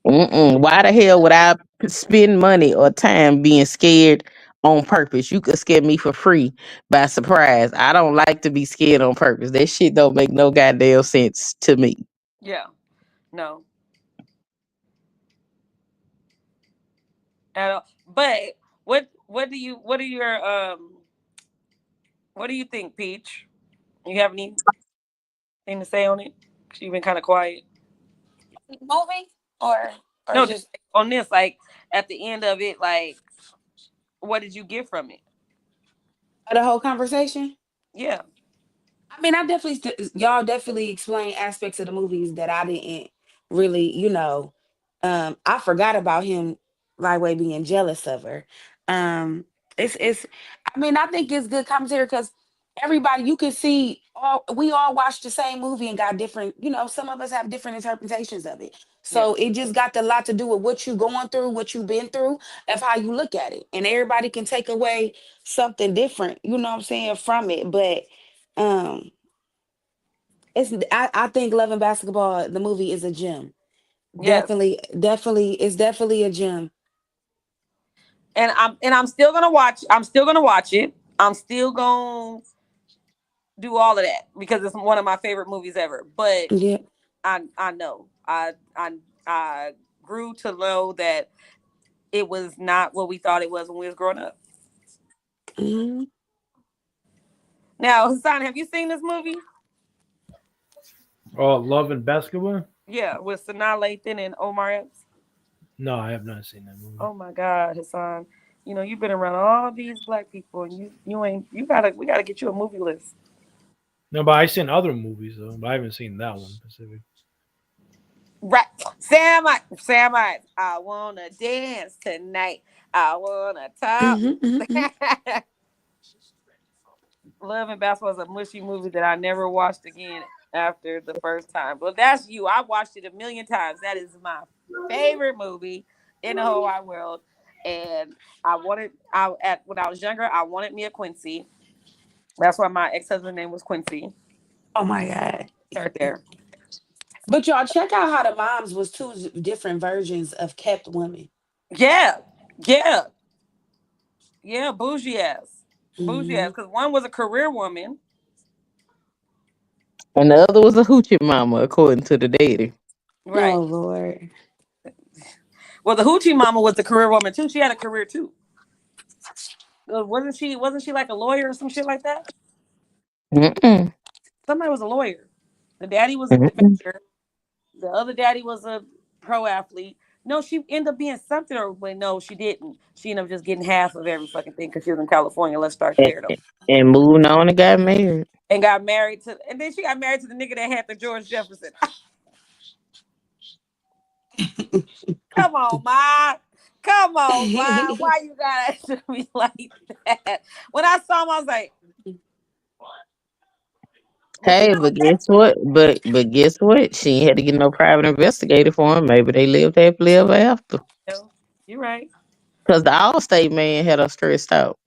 S3: Mm-mm. Why the hell would I spend money or time being scared on purpose? You could scare me for free by surprise. I don't like to be scared on purpose. That shit don't make no goddamn sense to me.
S1: Yeah, no, at all. But what do you think, Peach? You have anything to say on it? 'Cause you've been kind of quiet.
S4: Movie or
S1: No, just
S4: just
S1: on this. Like at the end of it, like what did you get from it?
S4: the whole conversation?
S1: Yeah,
S4: I mean, y'all definitely explain aspects of the movies that I didn't really, I forgot about him right way being jealous of her. Um, it's I mean, I think it's good commentary because everybody you can see we all watched the same movie and got different, some of us have different interpretations of it.
S1: yeah,
S4: So it just got a lot to do with what you going through, what you've been through, of how you look at it. And everybody can take away something different, you know what I'm saying, from it. But um I think Love and Basketball, the movie, is a gem.
S1: yes.
S4: It's definitely a gem.
S1: And I'm still gonna watch. I'm still gonna watch it. I'm still gonna do all of that because it's one of my favorite movies ever. But
S4: Yeah.
S1: I know I grew to know that it was not what we thought it was when we was growing up.
S4: Mhm.
S1: Now, Hassan, have you seen this movie?
S5: Oh, Love and Basketball?
S1: Yeah, with Sanaa Lathan and Omar Epps.
S5: No, I have not seen that movie.
S1: Oh my God, Hassan. You know, you've been around all these black people, and we gotta get you a movie list.
S5: No, but I've seen other movies though, but I haven't seen that one specific.
S1: Right, Sam, I wanna dance tonight. I wanna talk.
S4: Mm-hmm.
S1: Love and Basketball is a mushy movie that I never watched again after the first time. But that's you. I watched it a million times. That is my favorite movie in the whole wide world. And when I was younger, I wanted me a Quincy. That's why my ex husband's name was Quincy.
S4: Oh my God.
S1: Right there.
S4: But y'all check out how the moms was two different versions of kept women.
S1: Yeah, yeah, yeah. Bougie ass.
S4: Hmm.
S1: Because one was a career woman,
S3: And the other was a hoochie mama, according to the daddy.
S1: right?
S4: Oh Lord.
S1: Well, the hoochie mama was the career woman too. She had a career too. Wasn't she? Wasn't she like a lawyer or some shit like that?
S3: Mm-mm.
S1: Somebody was a lawyer. The daddy was a
S3: Mm-mm.
S1: debater. The other daddy was a pro athlete. No, she ended up being something, or wait, no, she didn't. She ended up just getting half of every fucking thing because she was in California. Let's start
S3: And,
S1: there though.
S3: and moving on and got married.
S1: And then she got married to the nigga that had the George Jefferson. Come on, ma. Come on, ma. Why you gotta be like that? When I saw him, I was like, but you
S3: Hey,
S1: know
S3: but
S1: what? That
S3: guess what? But guess what? She ain't had to get no private investigator for him. Maybe they lived happily ever after.
S1: no, you're right.
S3: Cause the Allstate man had her stressed out.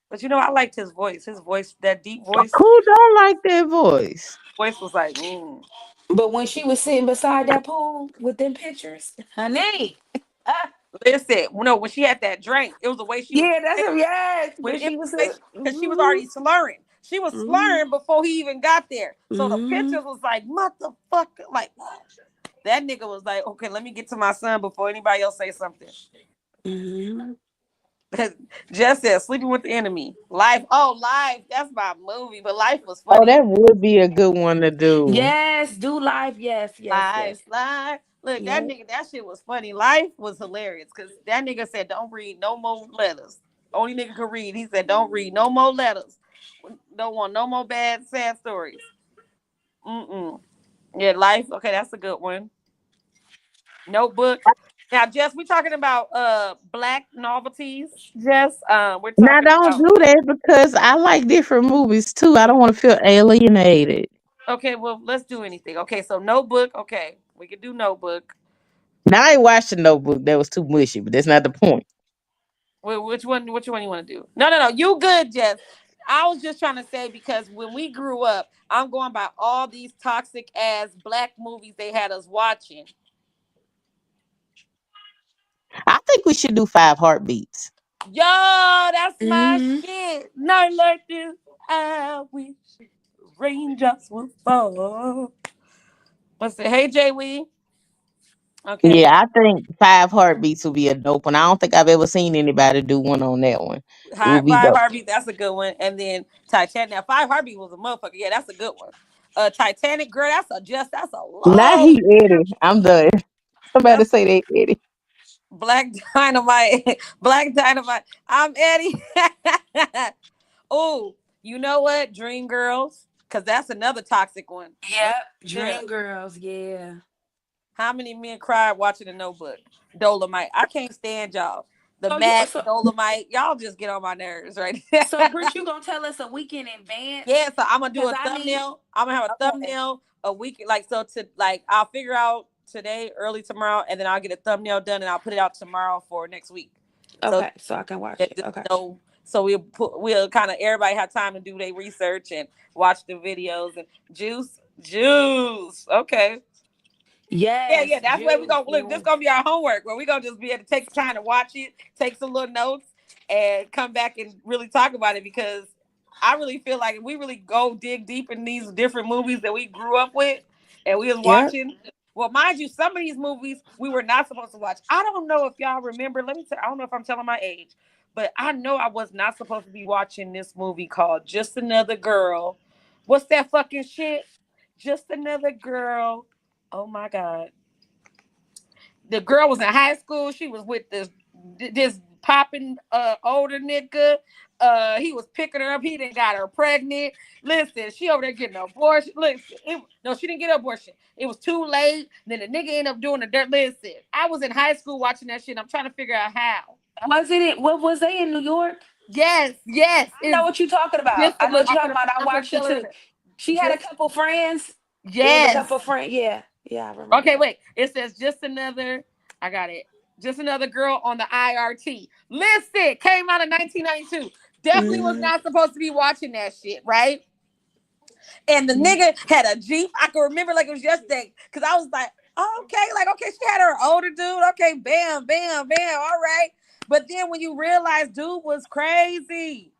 S1: But you know, I liked his voice. His voice, that deep voice,
S3: Who don't like that voice?
S1: voice was like, mm.
S4: But when she was sitting beside that pool with them pictures, honey.
S1: Listen, no, when she had that drink, it was the way she was
S4: Yeah, that's a yes.
S1: when
S4: When
S1: it
S4: she was
S1: because she was already slurring. She was
S4: mm-hmm,
S1: slurring before he even got there. So the
S4: mm-hmm,
S1: pictures was like, motherfucker, like that nigga was like, okay, let me get to my son before anybody else say something.
S4: mm-hmm.
S1: Just said sleeping with the enemy. Life. That's my movie, but life was
S3: Oh,
S1: funny.
S3: that would be a good one to do.
S4: Yes, do live. Yes, yes, yes.
S1: Life. Look, that
S4: Yep.
S1: nigga, that shit was funny. Life was hilarious because that nigga said, "Don't read no more letters." Only nigga could read. He said, "Don't read no more letters. Don't want no more bad, sad stories." Mm-mm. Yeah, life. Okay, that's a good one. Notebook. Now, Jess, we talking about black novelties. Jess, we're
S3: Now
S1: talking
S3: don't
S1: about.
S3: do that because I like different movies too. I don't want to feel alienated.
S1: Okay, well, let's do anything. Okay, so Notebook. Okay, we could do Notebook.
S3: Now I ain't watched the Notebook. That was too mushy, but that's not the point.
S1: Which one? Which one you want to do? No. You good, Jess? I was just trying to say because when we grew up, I'm going by all these toxic ass black movies they had us watching.
S3: I think we should do Five Heartbeats.
S1: Yo, that's my
S4: Mm-hmm.
S1: shit. Not like this. I wish raindrops would fall. Let's say, hey, Jay, we okay.
S3: Yeah, I think Five Heartbeats will be a dope one. I don't think I've ever seen anybody do one on that one. It will be
S1: Five
S3: dope.
S1: Heartbeats, that's a good one. And then Titanic. Now, Five Heartbeats was a motherfucker. Yeah, that's a good one. Titanic, girl, that's a
S3: Not
S1: long
S3: he Eddie. I'm done. Somebody
S1: that's
S3: say they Eddie.
S1: Black Dynamite. Black Dynamite. I'm Eddie. Oh, you know what? Dream Girls, because that's another toxic one.
S4: Yep.
S1: Yeah.
S4: Dream girls. Yeah.
S1: How many men cried watching the Notebook? Dolomite. I can't stand y'all. The
S4: So you
S1: Mac,
S4: so
S1: Dolomite. Y'all just get on my nerves, right?
S4: so Britt, you gonna tell us a week in advance?
S1: Yeah, so I'm gonna do
S4: Because
S1: a
S4: I need
S1: thumbnail. I'm gonna have a
S4: okay.
S1: thumbnail a week, like so to like I'll figure out today, early tomorrow, and then I'll get a thumbnail done and I'll put it out tomorrow for next week. So
S4: Okay, so I can watch
S1: that
S4: it. Okay.
S1: so we'll kind of everybody have time to do their research and watch the videos and juice. Okay. Yeah.
S4: Yes,
S1: That's where we
S4: juice.
S1: gonna look. This
S4: Yeah.
S1: gonna be our homework. Where we gonna just be able to take the time to watch it, take some little notes, and come back and really talk about it because I really feel like if we really go dig deep in these different movies that we grew up with and we was
S4: Yep.
S1: watching. Well, mind you, some of these movies we were not supposed to watch. I don't know if y'all remember. Let me tell. I don't know if I'm telling my age, but I know I was not supposed to be watching this movie called Just Another Girl. What's that fucking shit? Just Another Girl. Oh my god, the girl was in high school. She was with this popping older nigga. He was picking her up. He didn't got her pregnant. Listen, she over there getting an abortion. Listen, no, she didn't get an abortion. It was too late. Then the nigga ended up doing the dirt. Listen, I was in high school watching that shit. I'm trying to figure out how.
S4: Was it? What was they in New York?
S1: Yes.
S4: I know what you're talking about. I know what you're talking about. I watched it too. She had a couple friends.
S1: Yes.
S4: A couple friends. Yeah, I remember.
S1: Okay, wait. It says just another. I got it. Just another girl on the IRT. Listen, came out in 1992. Definitely was not supposed to be watching that shit, right? And the nigga had a Jeep. I can remember like it was yesterday because I was like, okay, she had her older dude. Okay, bam, all right. But then when you realize dude was crazy.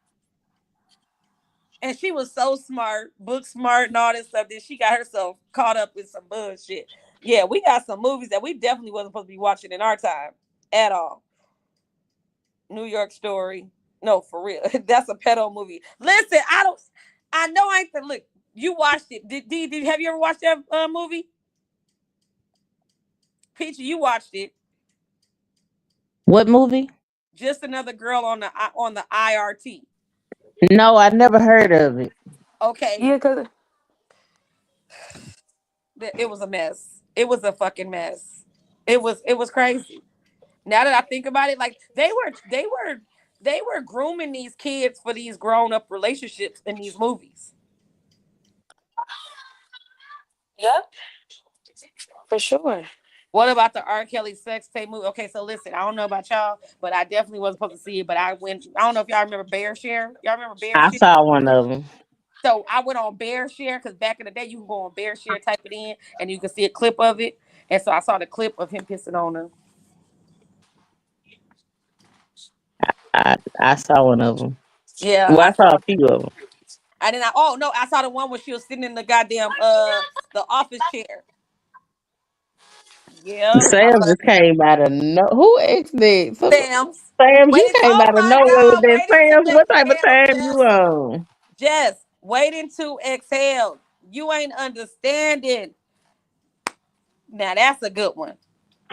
S1: And she was so smart, book smart and all this stuff, that she got herself caught up in some bullshit. Yeah, we got some movies that we definitely wasn't supposed to be watching in our time at all. New York Story. No, for real. That's a pedo movie. Listen, I know I ain't the look. You watched it. Have you ever watched that movie? Peachy, you watched it.
S3: What movie?
S1: Just Another Girl on the IRT.
S3: No, I never heard of it.
S1: Okay.
S4: Yeah, because
S1: it was a mess. It was a fucking mess. It was crazy. Now that I think about it, like they were grooming these kids for these grown-up relationships in these movies.
S4: Yep. For sure.
S1: What about the R. Kelly sex tape movie? Okay, so listen, I don't know about y'all, but I definitely wasn't supposed to see it. But I don't know if y'all remember Bear Share. Y'all remember Bear Share?
S3: I saw one of them.
S1: So I went on Bear Share because back in the day, you can go on Bear Share, type it in, and you can see a clip of it. And so I saw the clip of him pissing on her.
S3: I saw one of them.
S1: Yeah.
S3: Well, I saw a few of them.
S1: And then I saw the one where she was sitting in the goddamn the office chair. Yeah.
S3: Sam just came out of who asked that?
S1: Sam's.
S3: Sam, you came out of nowhere with that. Sam, what type of time you on?
S1: Jess, waiting to exhale. You ain't understanding. Now that's a good one.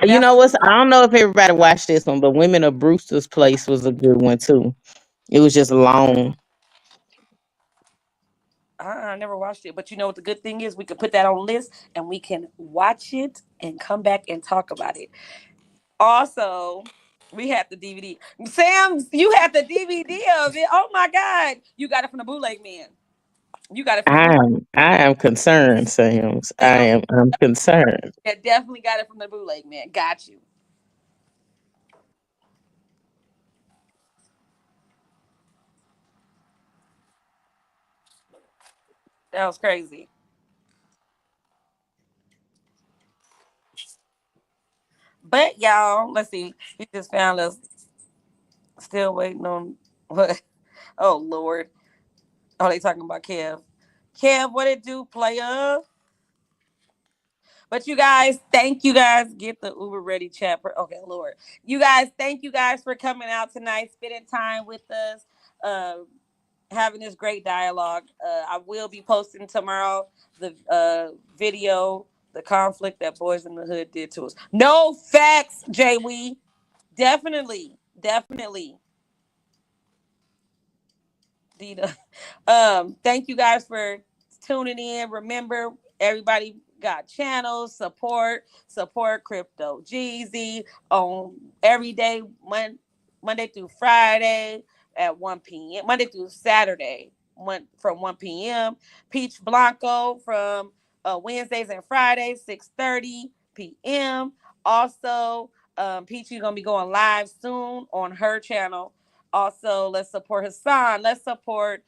S3: You know what? I don't know if everybody watched this one, but Women of Brewster's Place was a good one too. It was just long.
S1: I never watched it, but you know what the good thing is? We can put that on list and we can watch it and come back and talk about it. Also, we have the DVD. Sam, you have the DVD of it. Oh my God. You got it from the Bootleg Man. You got it from
S3: I am concerned, Sam. I'm concerned.
S1: Yeah, definitely got it from the Bootleg Man. Got you. That was crazy. But y'all, let's see. He just found us still waiting on what? Oh Lord. Oh, they talking about Kev. Kev, what it do, player? But you guys, thank you guys. Get the Uber ready chat. Okay, Lord. You guys, thank you guys for coming out tonight, spending time with us, having this great dialogue. I will be posting tomorrow the video, the conflict that Boys in the Hood did to us. No facts, Jay Wee. Definitely. Dita. Thank you guys for tuning in. Remember, everybody got channels. Support Crypto Jeezy on every day, Monday through Friday at 1 p.m. Monday through Saturday, from 1 p.m. Peach Blanco from Wednesdays and Fridays, 6:30 p.m. Also, Peachy's gonna be going live soon on her channel. Also, let's support Hassan. Let's support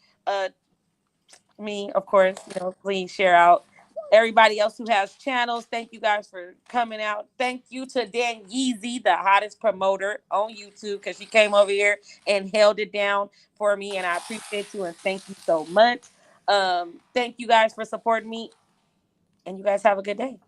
S1: me, of course. Please share out everybody else who has channels. Thank you guys for coming out. Thank you to Dan Yeezy, the hottest promoter on YouTube, because she came over here and held it down for me, and I appreciate you and thank you so much. Thank you guys for supporting me, and you guys have a good day.